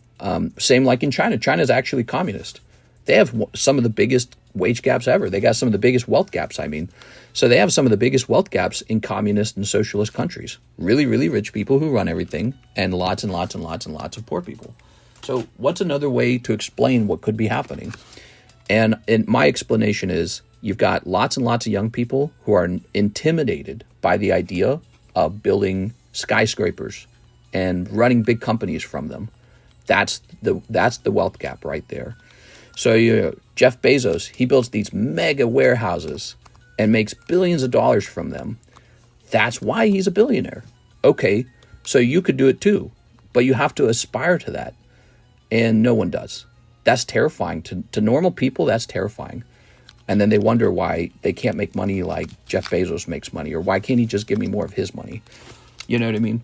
Same like in China. China is actually communist. They have some of the biggest wage gaps ever. They got some of the biggest wealth gaps, I mean. So they have some of the biggest wealth gaps in communist and socialist countries. Really, really rich people who run everything, and lots and lots and lots and lots of poor people. So what's another way to explain what could be happening? And my explanation is you've got lots and lots of young people who are intimidated by the idea of building skyscrapers and running big companies from them. That's the wealth gap right there. So Jeff Bezos, he builds these mega warehouses and makes billions of dollars from them. That's why he's a billionaire. Okay, so you could do it too, but you have to aspire to that. And no one does. That's terrifying. To normal people, that's terrifying. And then they wonder why they can't make money like Jeff Bezos makes money, or why can't he just give me more of his money? You know what I mean?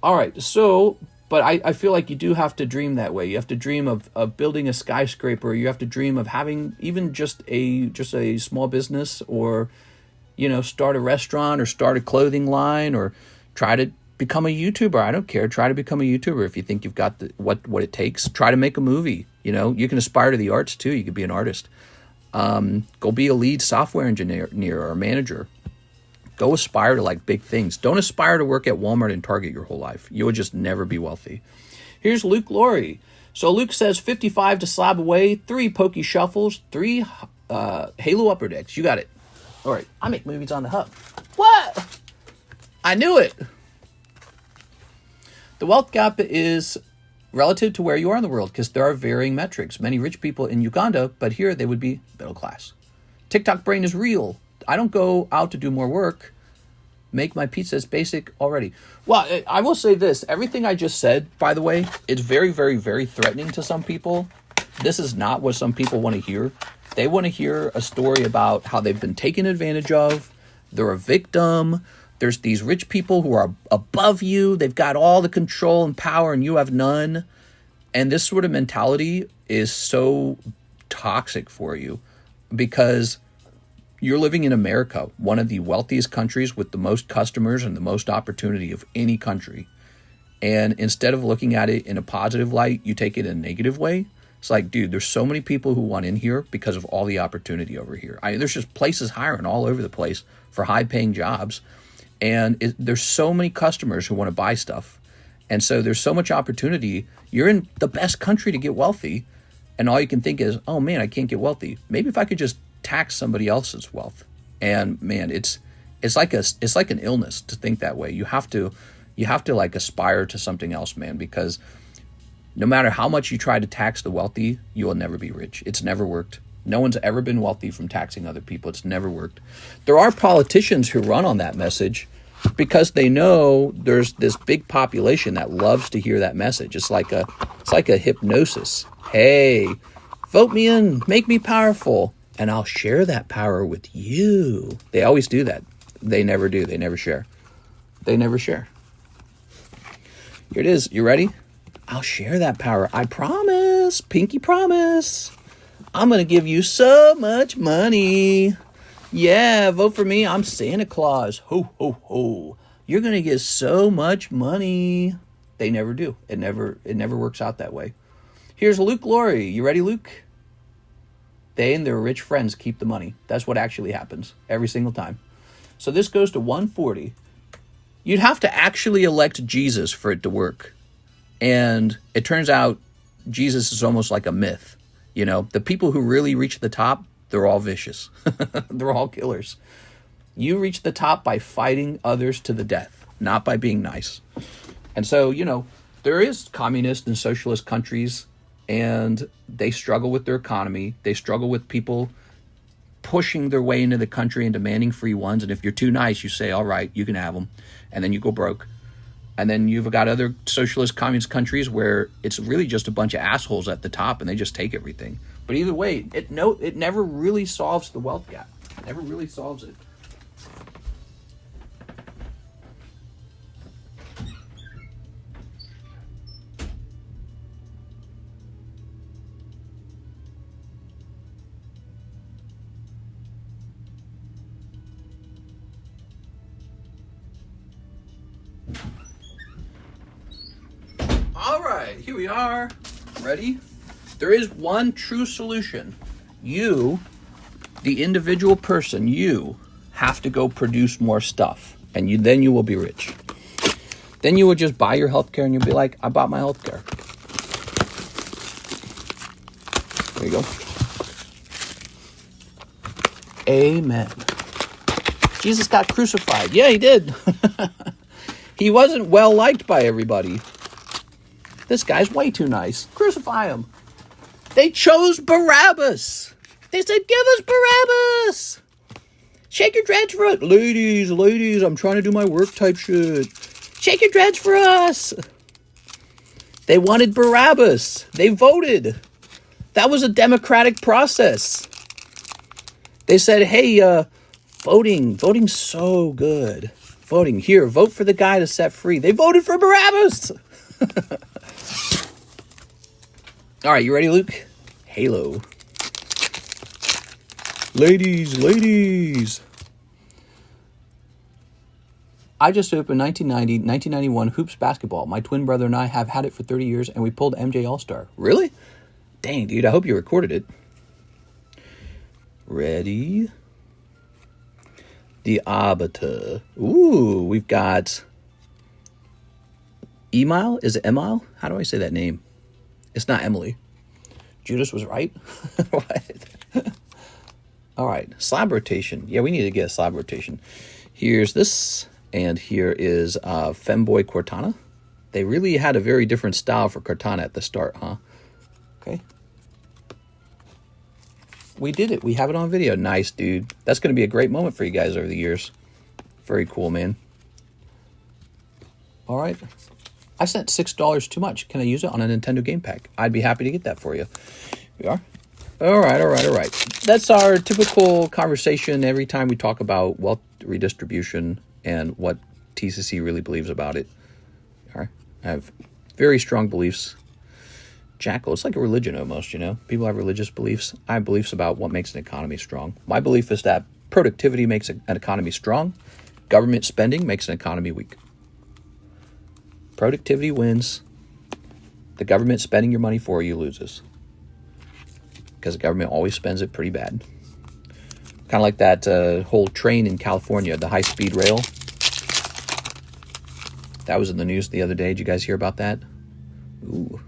All right, so, but I feel like you do have to dream that way. You have to dream of building a skyscraper. You have to dream of having even just a small business, or, start a restaurant, or start a clothing line, or try to become a YouTuber. I don't care. Try to become a YouTuber if you think you've got what it takes. Try to make a movie. You can aspire to the arts too. You could be an artist. Go be a lead software engineer or a manager. Go aspire to like big things. Don't aspire to work at Walmart and Target your whole life. You would just never be wealthy. Here's Luke Laurie. So Luke says 55 to slab away, 3 pokey shuffles, 3 Halo upper decks. You got it. All right. I make movies on the hub. What? I knew it. The wealth gap is relative to where you are in the world, because there are varying metrics. Many rich people in Uganda, but here they would be middle class. TikTok brain is real. I don't go out to do more work. Make my pizzas basic already. Well, I will say this. Everything I just said, by the way, is very, very, very threatening to some people. This is not what some people want to hear. They want to hear a story about how they've been taken advantage of. They're a victim. There's these rich people who are above you. They've got all the control and power and you have none. And this sort of mentality is so toxic for you, because you're living in America, one of the wealthiest countries with the most customers and the most opportunity of any country. And instead of looking at it in a positive light, you take it in a negative way. It's like, dude, there's so many people who want in here because of all the opportunity over here. There's just places hiring all over the place for high-paying jobs. And there's so many customers who want to buy stuff. And so there's so much opportunity. You're in the best country to get wealthy. And all you can think is, oh, man, I can't get wealthy. Maybe if I could just tax somebody else's wealth. And man, it's like an illness to think that way. You have to like aspire to something else, man, because no matter how much you try to tax the wealthy, you will never be rich. It's never worked. No one's ever been wealthy from taxing other people. It's never worked. There are politicians who run on that message because they know there's this big population that loves to hear that message. It's like a hypnosis. Hey, vote me in, make me powerful, and I'll share that power with you. They always do that. They never do. They never share. They never share. Here it is. You ready? I'll share that power. I promise. Pinky promise. I'm going to give you so much money. Yeah, vote for me. I'm Santa Claus. Ho, ho, ho. You're going to get so much money. They never do. It never works out that way. Here's Luke Laurie. You ready, Luke? They and their rich friends keep the money. That's what actually happens every single time. So this goes to 140. You'd have to actually elect Jesus for it to work. And it turns out Jesus is almost like a myth. You know, the people who really reach the top, they're all vicious. They're all killers. You reach the top by fighting others to the death, not by being nice. And so, you know, there is communist and socialist countries, and they struggle with their economy. They struggle with people pushing their way into the country and demanding free ones. And if you're too nice, you say, all right, you can have them. And then you go broke. And then you've got other socialist communist countries where it's really just a bunch of assholes at the top and they just take everything. But either way, it never really solves the wealth gap. It never really solves it. All right, here we are. Ready? There is one true solution. You, the individual person, you have to go produce more stuff, and then you will be rich. Then you will just buy your healthcare, and you'll be like, I bought my healthcare. There you go. Amen. Jesus got crucified. Yeah, he did. He wasn't well liked by everybody. This guy's way too nice. Crucify him. They chose Barabbas. They said, give us Barabbas. Shake your dreads for us. Ladies, I'm trying to do my work type shit. Shake your dreads for us. They wanted Barabbas. They voted. That was a democratic process. They said, hey, voting's so good. Voting, here, vote for the guy to set free. They voted for Barabbas. All right, you ready, Luke? Halo. Ladies. I just opened 1991 Hoops Basketball. My twin brother and I have had it for 30 years, and we pulled MJ All-Star. Really? Dang, dude, I hope you recorded it. Ready? The Arbiter. Ooh, we've got Emile? Is it Emile? How do I say that name? It's not Emily. Judas was right. What? All right. Slab rotation. Yeah, we need to get a slab rotation. Here's this. And here is Femboy Cortana. They really had a very different style for Cortana at the start, huh? Okay. We did it. We have it on video. Nice, dude. That's going to be a great moment for you guys over the years. Very cool, man. All right. I sent $6 too much. Can I use it on a Nintendo game pack? I'd be happy to get that for you. We are. All right. That's our typical conversation every time we talk about wealth redistribution and what TCC really believes about it. All right. I have very strong beliefs. Jackal, it's like a religion almost, you know? People have religious beliefs. I have beliefs about what makes an economy strong. My belief is that productivity makes an economy strong. Government spending makes an economy weak. Productivity wins. The government spending your money for you loses. Because the government always spends it pretty bad. Kind of like that whole train in California, the high-speed rail. That was in the news the other day. Did you guys hear about that? Ooh.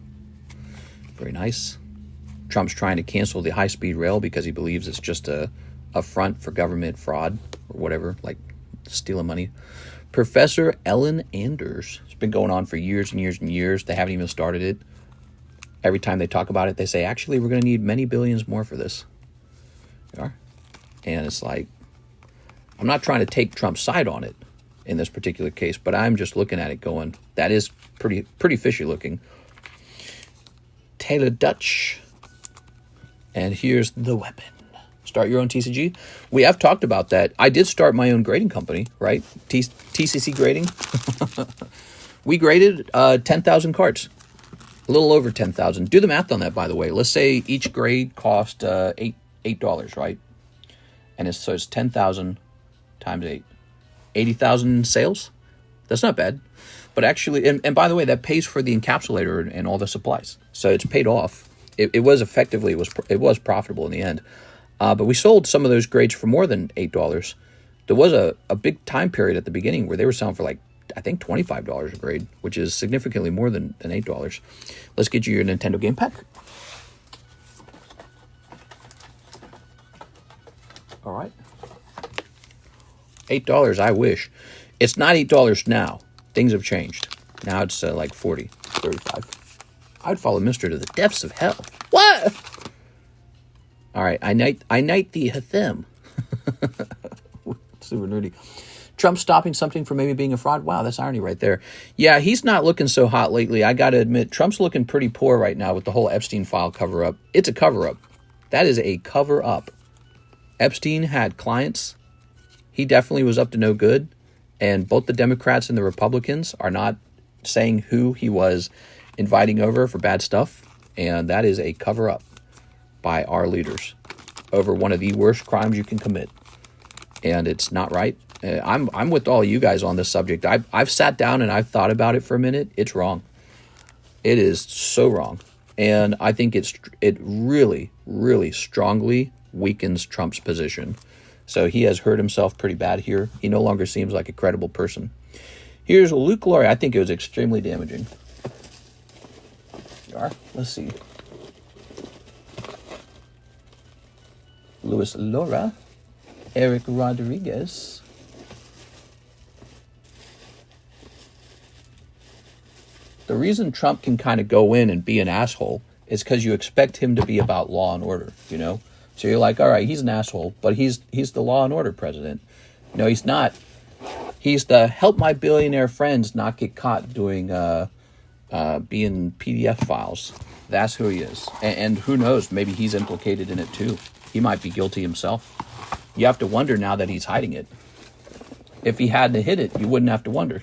Very nice. Trump's trying to cancel the high-speed rail because he believes it's just a front for government fraud or whatever, like stealing money. Professor Ellen Anders. It's been going on for years and years and years. They haven't even started it. Every time they talk about it, they say, actually, we're going to need many billions more for this. They are. And it's like, I'm not trying to take Trump's side on it in this particular case, but I'm just looking at it going, that is pretty fishy looking. Taylor Dutch. And here's the weapon. Start your own TCG. We have talked about that. I did start my own grading company, right? TCC Grading. We graded 10,000 cards. A little over 10,000. Do the math on that, by the way. Let's say each grade cost $8, right? And so it's 10,000 times 8. 80,000 sales? That's not bad. But actually, and by the way, that pays for the encapsulator and all the supplies. So it's paid off. It was effectively, it was profitable in the end. But we sold some of those grades for more than $8. There was a big time period at the beginning where they were selling for like, I think $25 a grade, which is significantly more than $8. Let's get you your Nintendo game pack. All right. $8, I wish. It's not $8 now. Things have changed. Now it's like 40, 35. I'd follow Mister to the depths of hell. What? All right, I knight the them. Super nerdy. Trump stopping something from maybe being a fraud. Wow, that's irony right there. Yeah, he's not looking so hot lately. I got to admit, Trump's looking pretty poor right now with the whole Epstein file cover-up. It's a cover-up. That is a cover-up. Epstein had clients. He definitely was up to no good. And both the Democrats and the Republicans are not saying who he was inviting over for bad stuff. And that is a cover-up by our leaders over one of the worst crimes you can commit. And it's not right. I'm with all you guys on this subject. I've sat down and I've thought about it for a minute. It's wrong. It is so wrong. And I think it really, really strongly weakens Trump's position. So he has hurt himself pretty bad here. He no longer seems like a credible person. Here's Luke Laurie. I think it was extremely damaging. There you are. Let's see. Luis Laura. Eric Rodriguez. The reason Trump can kind of go in and be an asshole is because you expect him to be about law and order, you know? So you're like, all right, he's an asshole, but he's the law and order president. No, he's not. He's the help my billionaire friends not get caught doing being PDF files. That's who he is. And who knows, maybe he's implicated in it too. He might be guilty himself. You have to wonder now that he's hiding it. If he hadn't hid it, you wouldn't have to wonder.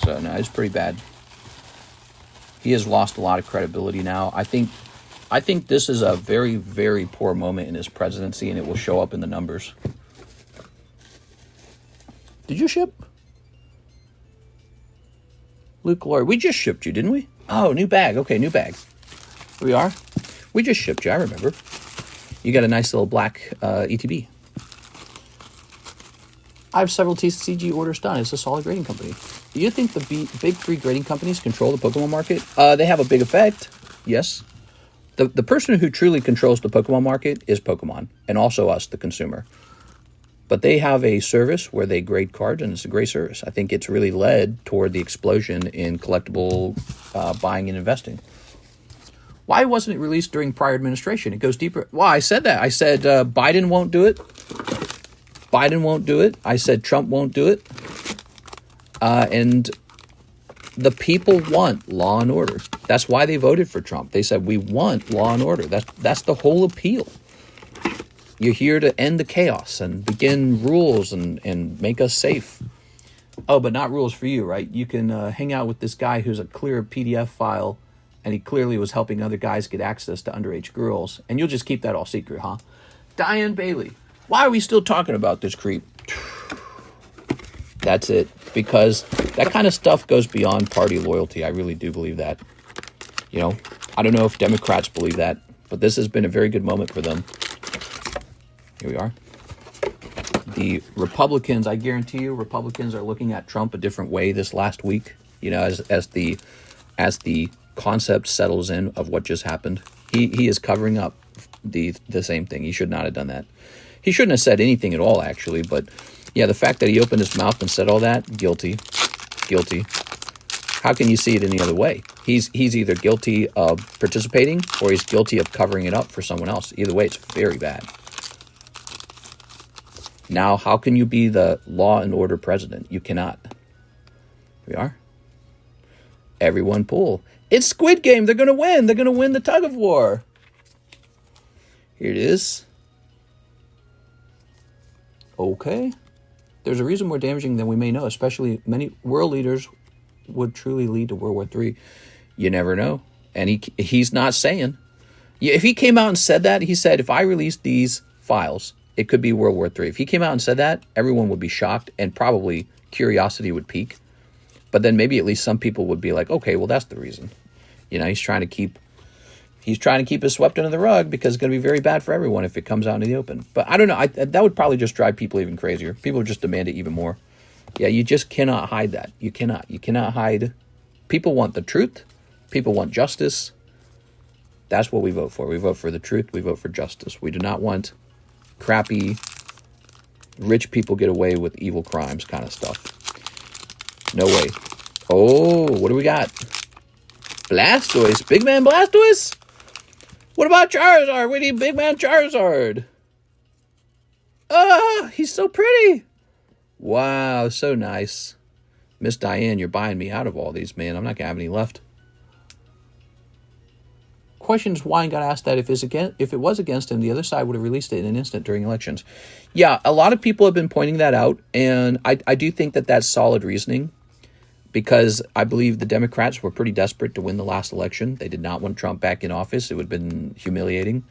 So, no, it's pretty bad. He has lost a lot of credibility now. I think this is a very, very poor moment in his presidency, and it will show up in the numbers. Did you ship? Luke Laurie, we just shipped you, didn't we? Oh, new bag. Okay, new bag. Here we are. We just shipped you, I remember. You got a nice little black ETB. I have several TCG orders done. It's a solid grading company. Do you think the big three grading companies control the Pokemon market? They have a big effect, yes. The person who truly controls the Pokemon market is Pokemon, and also us, the consumer. But they have a service where they grade cards, and it's a great service. I think it's really led toward the explosion in collectible buying and investing. Why wasn't it released during prior administration? It goes deeper. Well, I said that. I said Biden won't do it. Biden won't do it. I said Trump won't do it. And the people want law and order. That's why they voted for Trump. They said, we want law and order. That's the whole appeal. You're here to end the chaos and begin rules and make us safe. Oh, but not rules for you, right? You can hang out with this guy who's a clear PDF file, and he clearly was helping other guys get access to underage girls, and you'll just keep that all secret, huh? Diane Bailey, why are we still talking about this creep? That's it. Because that kind of stuff goes beyond party loyalty. I really do believe that. You know, I don't know if Democrats believe that, but this has been a very good moment for them. Here we are. The Republicans, I guarantee you, Republicans are looking at Trump a different way this last week. You know, as the concept settles in of what just happened. He is covering up the same thing. He should not have done that. He shouldn't have said anything at all, actually, but yeah, the fact that he opened his mouth and said all that, guilty. How can you see it any other way? He's either guilty of participating or he's guilty of covering it up for someone else. Either way, it's very bad. Now, how can you be the law and order president? You cannot. Here we are. Everyone pull. It's Squid Game. They're going to win. They're going to win the tug of war. Here it is. Okay. There's a reason more damaging than we may know, especially many world leaders would truly lead to World War III? You never know. And he's not saying. If he came out and said that, he said, if I release these files, it could be World War III. If he came out and said that, everyone would be shocked and probably curiosity would peak. But then maybe at least some people would be like, okay, well, that's the reason. You know, he's trying to keep it swept under the rug because it's going to be very bad for everyone if it comes out into the open. But I don't know. That would probably just drive people even crazier. People would just demand it even more. Yeah, you just cannot hide that. You cannot hide. People want the truth. People want justice. That's what we vote for. We vote for the truth. We vote for justice. We do not want crappy, rich people get away with evil crimes kind of stuff. No way. Oh, what do we got? Blastoise. Big Man Blastoise? What about Charizard? We need Big Man Charizard. Oh, he's so pretty. Wow, so nice. Miss Diane, you're buying me out of all these, man. I'm not going to have any left. Questions why got asked that if it was against him, the other side would have released it in an instant during elections. Yeah, a lot of people have been pointing that out, and I do think that that's solid reasoning because I believe the Democrats were pretty desperate to win the last election. They did not want Trump back in office. It would have been humiliating,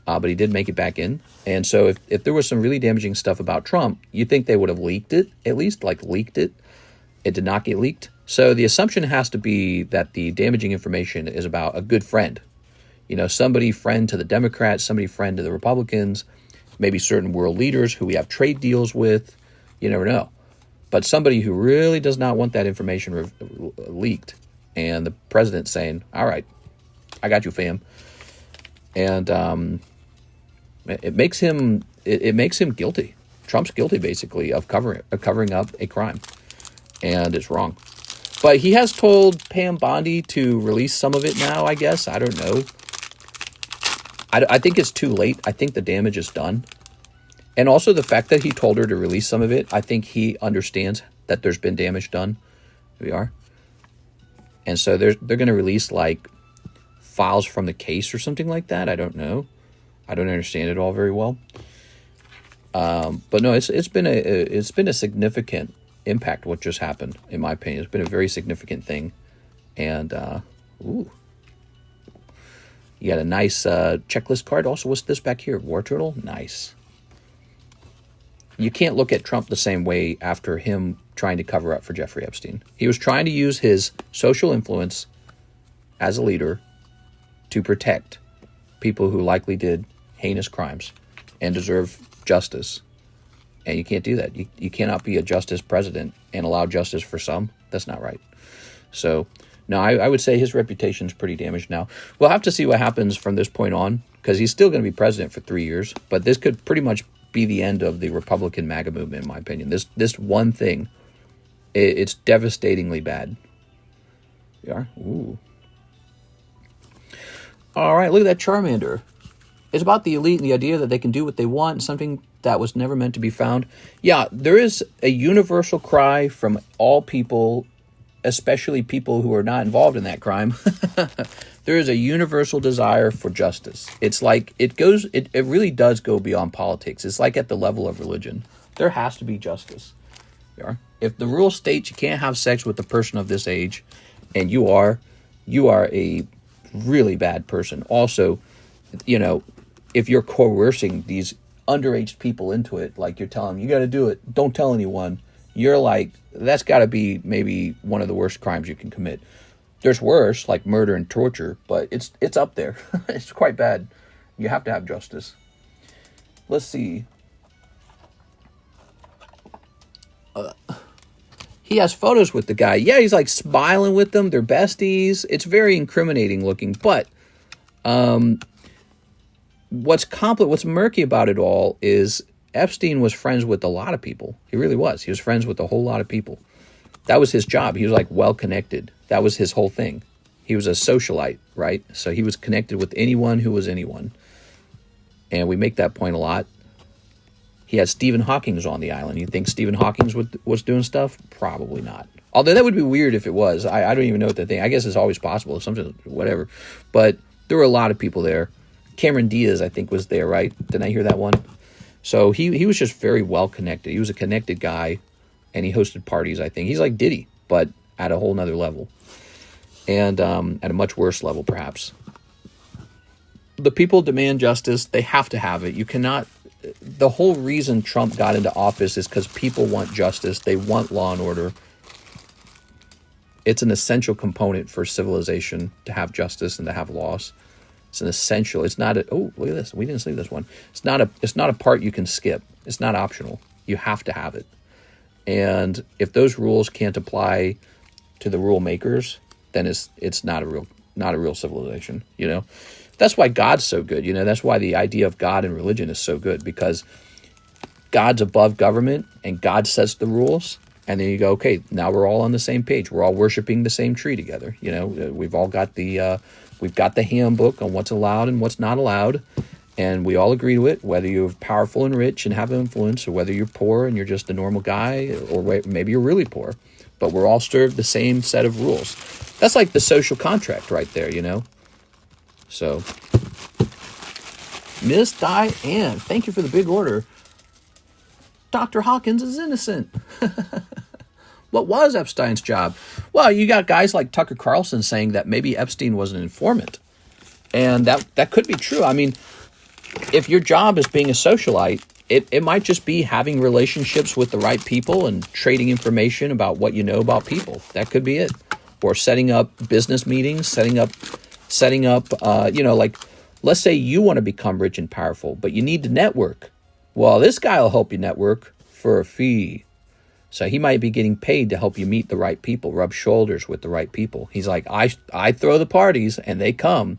but he did make it back in. And so if there was some really damaging stuff about Trump, you'd think they would have leaked it, at least, like leaked it. It did not get leaked. So the assumption has to be that the damaging information is about a good friend. You know, somebody friend to the Democrats, somebody friend to the Republicans, maybe certain world leaders who we have trade deals with. You never know. But somebody who really does not want that information leaked. And the president saying, all right, I got you, fam. And it makes him guilty. Trump's guilty, basically, of covering up a crime. And it's wrong. But he has told Pam Bondi to release some of it now, I guess. I don't know. I think it's too late. I think the damage is done. And also the fact that he told her to release some of it, I think he understands that there's been damage done. Here we are. And so they're going to release like files from the case or something like that. I don't know. I don't understand it all very well. But no, it's been a significant impact what just happened, in my opinion. It's been a very significant thing. And ooh. You got a nice checklist card. Also, what's this back here? War Turtle? Nice. You can't look at Trump the same way after him trying to cover up for Jeffrey Epstein. He was trying to use his social influence as a leader to protect people who likely did heinous crimes and deserve justice. And you can't do that. You cannot be a justice president and allow justice for some. That's not right. So... no, I would say his reputation is pretty damaged now. We'll have to see what happens from this point on, because he's still going to be president for 3 years. But this could pretty much be the end of the Republican MAGA movement, in my opinion. This one thing, it's devastatingly bad. Yeah. Ooh. All right, look at that Charmander. It's about the elite and the idea that they can do what they want, something that was never meant to be found. Yeah, there is a universal cry from all people, especially people who are not involved in that crime. There is a universal desire for justice. It's like it really does go beyond politics. It's like at the level of religion. There has to be justice. If the rule states you can't have sex with a person of this age, and you are a really bad person. Also, you know, if you're coercing these underage people into it, like you're telling them, you got to do it, don't tell anyone, you're like, that's got to be maybe one of the worst crimes you can commit. There's worse, like murder and torture, but it's up there. It's quite bad. You have to have justice. Let's see. He has photos with the guy. Yeah, he's like smiling with them. They're besties. It's very incriminating looking. But what's murky about it all is Epstein was friends with a lot of people. He really was. He was friends with a whole lot of people. That was his job. He was like well connected. That was his whole thing. He was a socialite, right? So he was connected with anyone who was anyone. And we make that point a lot. He had Stephen Hawking on the island. You think Stephen Hawking was doing stuff? Probably not. Although that would be weird if it was. I don't even know what the thing. I guess it's always possible. Something, whatever. But there were a lot of people there. Cameron Diaz, I think, was there, right? Didn't I hear that one? So he was just very well connected. He was a connected guy, and he hosted parties, I think. He's like Diddy, but at a whole nother level, and at a much worse level, perhaps. The people demand justice. They have to have it. You cannot. The whole reason Trump got into office is because people want justice. They want law and order. It's an essential component for civilization to have justice and to have laws. It's an essential. It's not a, oh, look at this. We didn't see this one. It's not a part you can skip. It's not optional. You have to have it. And if those rules can't apply to the rule makers, then it's not a real civilization, you know? That's why God's so good, you know? That's why the idea of God and religion is so good, because God's above government and God sets the rules. And then you go, okay, now we're all on the same page. We're all worshiping the same tree together. You know, we've all got we've got the handbook on what's allowed and what's not allowed. And we all agree to it, whether you're powerful and rich and have influence, or whether you're poor and you're just a normal guy, or maybe you're really poor. But we're all served the same set of rules. That's like the social contract right there, you know? So, Miss Diane, thank you for the big order. Dr. Hawkins is innocent. What was Epstein's job? Well, you got guys like Tucker Carlson saying that maybe Epstein was an informant. And that could be true. I mean, if your job is being a socialite, it might just be having relationships with the right people and trading information about what you know about people. That could be it. Or setting up business meetings, setting up, you know, like, let's say you want to become rich and powerful, but you need to network. Well, this guy will help you network for a fee. So he might be getting paid to help you meet the right people, rub shoulders with the right people. He's like, I throw the parties and they come.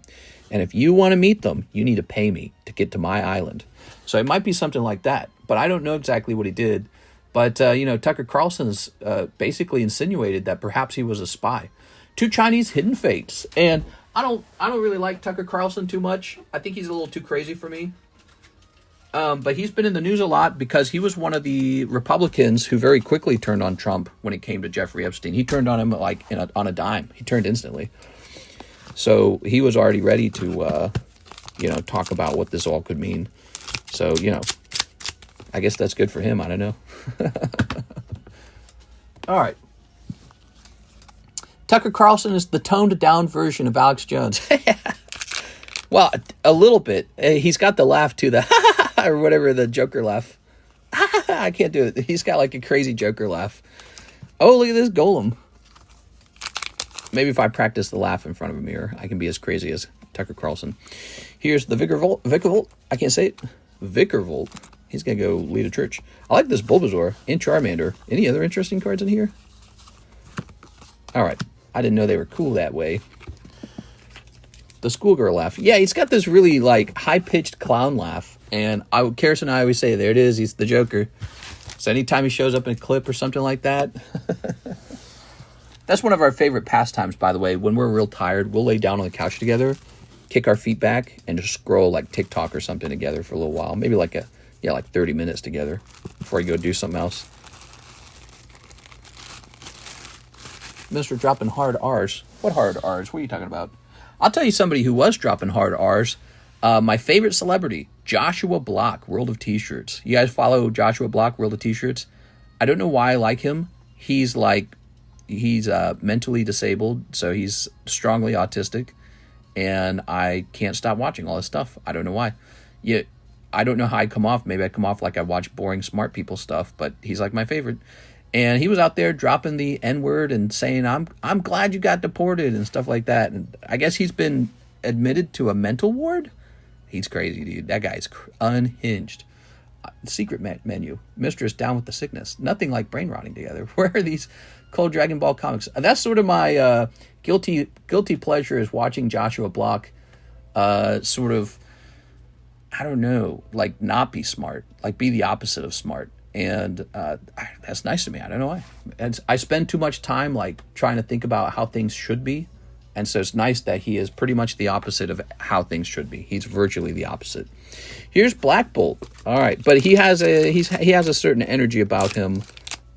And if you want to meet them, you need to pay me to get to my island. So it might be something like that. But I don't know exactly what he did. But, you know, Tucker Carlson's basically insinuated that perhaps he was a spy. 2 Chinese hidden fates. And I don't really like Tucker Carlson too much. I think he's a little too crazy for me. But he's been in the news a lot because he was one of the Republicans who very quickly turned on Trump when it came to Jeffrey Epstein. He turned on him like on a dime. He turned instantly. So he was already ready to, you know, talk about what this all could mean. So, you know, I guess that's good for him. I don't know. All right. Tucker Carlson is the toned-down version of Alex Jones. Well, a little bit. He's got the laugh too, the or whatever, the Joker laugh. I can't do it. He's got like a crazy Joker laugh. Oh, look at this golem. Maybe if I practice the laugh in front of a mirror, I can be as crazy as Tucker Carlson. Here's the Vickervolt. I can't say it. Vickervolt. He's going to go lead a church. I like this Bulbasaur and Charmander. Any other interesting cards in here? All right. I didn't know they were cool that way. The schoolgirl laugh. Yeah, he's got this really like high-pitched clown laugh. And Karis and I always say, there it is. He's the Joker. So anytime he shows up in a clip or something like that. That's one of our favorite pastimes, by the way. When we're real tired, we'll lay down on the couch together, kick our feet back, and just scroll like TikTok or something together for a little while. Maybe like 30 minutes together before you go do something else. Mr. dropping hard R's. What hard R's? What are you talking about? I'll tell you somebody who was dropping hard R's. My favorite celebrity, Joshua Block, World of T-Shirts. You guys follow Joshua Block, World of T-Shirts? I don't know why I like him. He's mentally disabled, so he's strongly autistic, and I can't stop watching all this stuff. I don't know why. Yeah, I don't know how I come off. Maybe I come off like I watch boring smart people stuff, but he's like my favorite. And he was out there dropping the N-word and saying, I'm glad you got deported and stuff like that. And I guess he's been admitted to a mental ward. He's crazy, dude. That guy's unhinged. Secret menu. Mistress down with the sickness. Nothing like brain rotting together. Where are these cold Dragon Ball comics? That's sort of my guilty pleasure, is watching Joshua Block sort of, I don't know, like not be smart. Like be the opposite of smart. And that's nice to me. I don't know why. And I spend too much time like trying to think about how things should be. And so it's nice that he is pretty much the opposite of how things should be. He's virtually the opposite. Here's Black Bolt. All right, but he has a certain energy about him.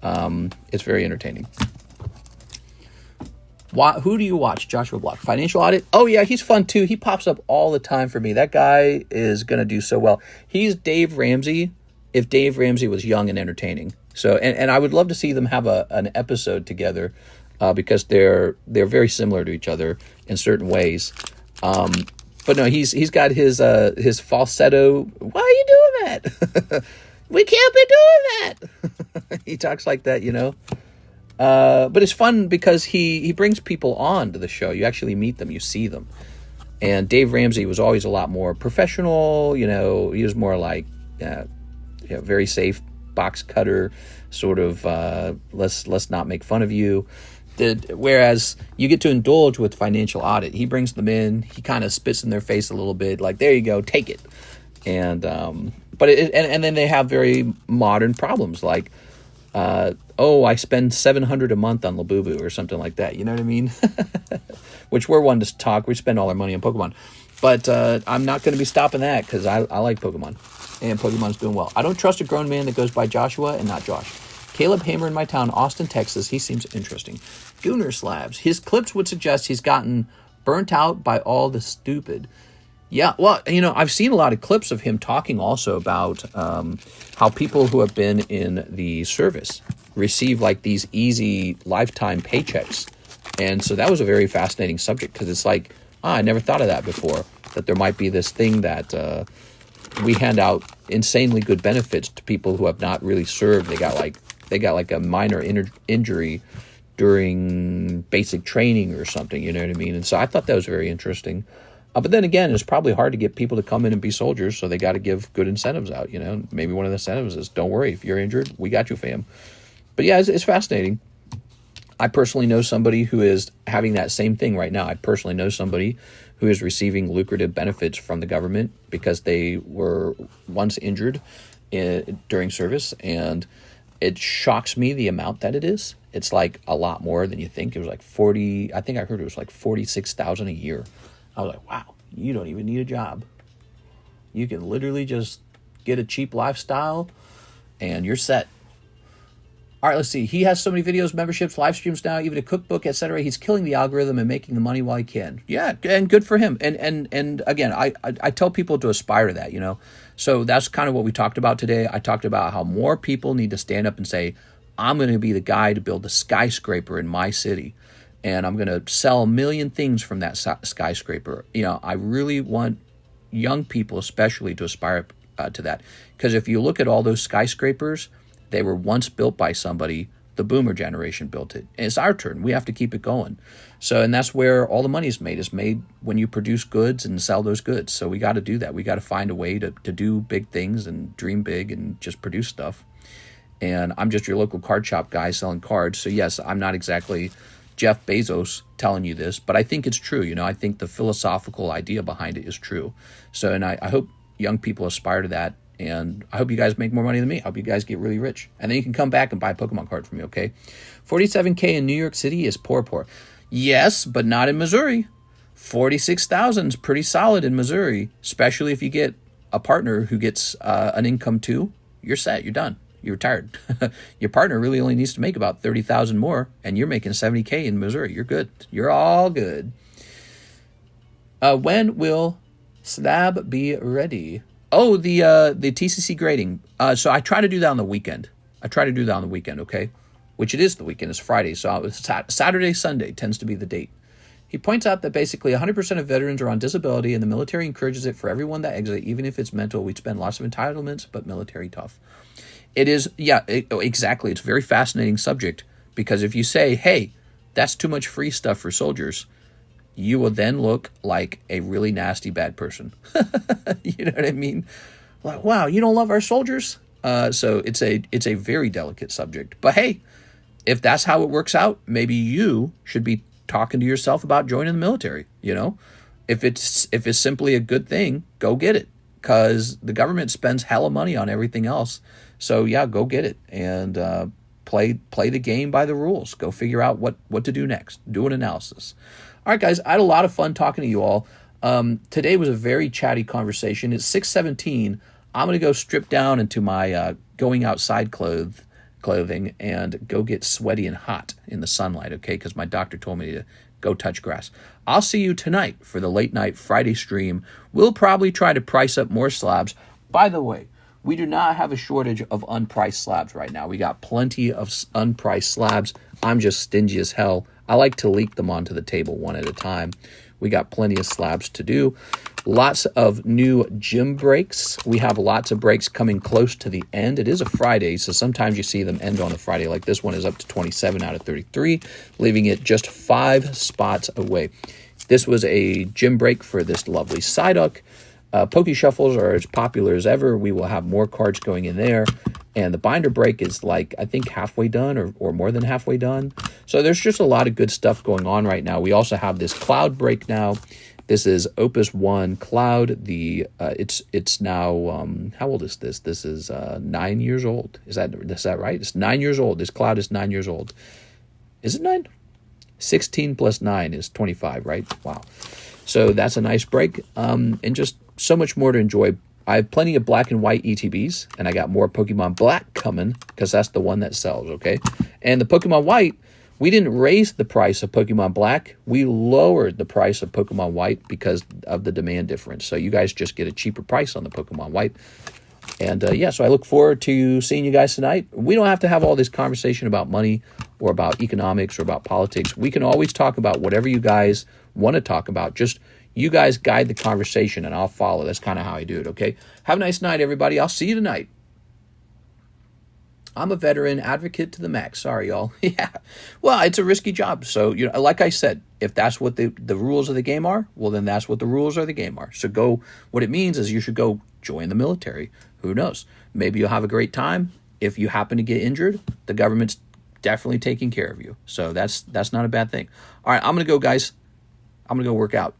It's very entertaining. Who do you watch? Joshua Block. Financial Audit? Oh yeah, he's fun too. He pops up all the time for me. That guy is gonna do so well. He's Dave Ramsey if Dave Ramsey was young and entertaining. So and I would love to see them have an episode together because they're very similar to each other in certain ways. But no, he's got his falsetto. Why are you doing that? We can't be doing that. He talks like that, you know. But it's fun because he brings people on to the show. You actually meet them, you see them. And Dave Ramsey was always a lot more professional. You know, he was more like very safe box cutter, sort of. Let's not make fun of you. Whereas you get to indulge with financial audit. He brings them in. He kind of spits in their face a little bit, like, there you go, take it. And and then they have very modern problems like, I spend $700 a month on Labubu or something like that. You know what I mean? Which we're one to talk. We spend all our money on Pokemon. But I'm not going to be stopping that because I like Pokemon. And Pokemon's doing well. I don't trust a grown man that goes by Joshua and not Josh. Caleb Hamer in my town, Austin, Texas. He seems interesting. Gooner Slabs. His clips would suggest he's gotten burnt out by all the stupid. Yeah, well, you know, I've seen a lot of clips of him talking also about how people who have been in the service receive like these easy lifetime paychecks. And so that was a very fascinating subject because it's like, I never thought of that before, that there might be this thing that we hand out insanely good benefits to people who have not really served. They got like a minor injury during basic training or something, you know what I mean? And so I thought that was very interesting. But then again, it's probably hard to get people to come in and be soldiers, so they got to give good incentives out, you know? Maybe one of the incentives is, don't worry, if you're injured, we got you, fam. But yeah, it's fascinating. I personally know somebody who is having that same thing right now. I personally know somebody who is receiving lucrative benefits from the government because they were once injured during service, and it shocks me the amount that it is. It's like a lot more than you think. It was like 40, I think I heard it was like $46,000 a year. I was like, wow, you don't even need a job. You can literally just get a cheap lifestyle and you're set. All right, let's see. He has so many videos, memberships, live streams now, even a cookbook, etc. He's killing the algorithm and making the money while he can. Yeah, and good for him. And again, I tell people to aspire to that, you know. So that's kind of what we talked about today. I talked about how more people need to stand up and say, I'm going to be the guy to build a skyscraper in my city. And I'm going to sell 1 million things from that skyscraper. You know, I really want young people especially to aspire to that. Because if you look at all those skyscrapers, they were once built by somebody. The boomer generation built it. And it's our turn. We have to keep it going. So, and that's where all the money is made when you produce goods and sell those goods. So we got to do that. We got to find a way to do big things and dream big and just produce stuff. And I'm just your local card shop guy selling cards. So yes, I'm not exactly Jeff Bezos telling you this, but I think it's true. You know, I think the philosophical idea behind it is true. So, and I hope young people aspire to that. And I hope you guys make more money than me. I hope you guys get really rich. And then you can come back and buy a Pokemon card from me, okay? 47K in New York City is poor. Yes, but not in Missouri. 46,000 is pretty solid in Missouri, especially if you get a partner who gets an income too. You're set. You're done. You're retired. Your partner really only needs to make about 30,000 more, and you're making 70K in Missouri. You're good. You're all good. When will slab be ready? Oh, the TCC grading. So I try to do that on the weekend. Okay? Which it is the weekend. It's Friday. So Saturday, Sunday tends to be the date. He points out that basically 100% of veterans are on disability, and the military encourages it for everyone that exits, even if it's mental. We spend lots of entitlements, but military tough. It is, exactly. It's a very fascinating subject because if you say, hey, that's too much free stuff for soldiers, you will then look like a really nasty bad person. You know what I mean? Like, wow, you don't love our soldiers? So it's a very delicate subject. But hey, if that's how it works out, maybe you should be talking to yourself about joining the military, you know? If it's simply a good thing, go get it. Because the government spends hella money on everything else. So yeah, go get it and play the game by the rules. Go figure out what to do next. Do an analysis. All right, guys, I had a lot of fun talking to you all. Today was a very chatty conversation. It's 6:17. I'm going to go strip down into my going outside clothing and go get sweaty and hot in the sunlight, okay? Because my doctor told me to go touch grass. I'll see you tonight for the late night Friday stream. We'll probably try to price up more slabs. By the way, we do not have a shortage of unpriced slabs right now. We got plenty of unpriced slabs. I'm just stingy as hell. I like to leak them onto the table one at a time. We got plenty of slabs to do. Lots of new gym breaks. We have lots of breaks coming close to the end. It is a Friday, so sometimes you see them end on a Friday. Like this one is up to 27 out of 33, leaving it just 5 spots away. This was a gym break for this lovely Psyduck. Poke Shuffles are as popular as ever. We will have more cards going in there. And the binder break is like, I think, halfway done or more than halfway done. So there's just a lot of good stuff going on right now. We also have this Cloud break now. This is Opus 1 Cloud. It's now, how old is this? This is 9 years old. Is that right? It's 9 years old. This Cloud is 9 years old. Is it 9? 16 plus 9 is 25, right? Wow. So that's a nice break. And just so much more to enjoy. I have plenty of black and white ETBs, and I got more Pokemon Black coming because that's the one that sells, okay? And the Pokemon White, we didn't raise the price of Pokemon Black. We lowered the price of Pokemon White because of the demand difference. So you guys just get a cheaper price on the Pokemon White. And yeah, so I look forward to seeing you guys tonight. We don't have to have all this conversation about money or about economics or about politics. We can always talk about whatever you guys want to talk about. Just you guys guide the conversation and I'll follow. That's kind of how I do it, okay? Have a nice night, everybody. I'll see you tonight. I'm a veteran advocate to the max. Sorry, y'all. Yeah. Well, it's a risky job. So, you know, like I said, if that's what the rules of the game are, well, then that's what the rules of the game are. So go, what it means is you should go join the military. Who knows? Maybe you'll have a great time. If you happen to get injured, the government's definitely taking care of you. So that's not a bad thing. All right, I'm going to go, guys. I'm going to go work out.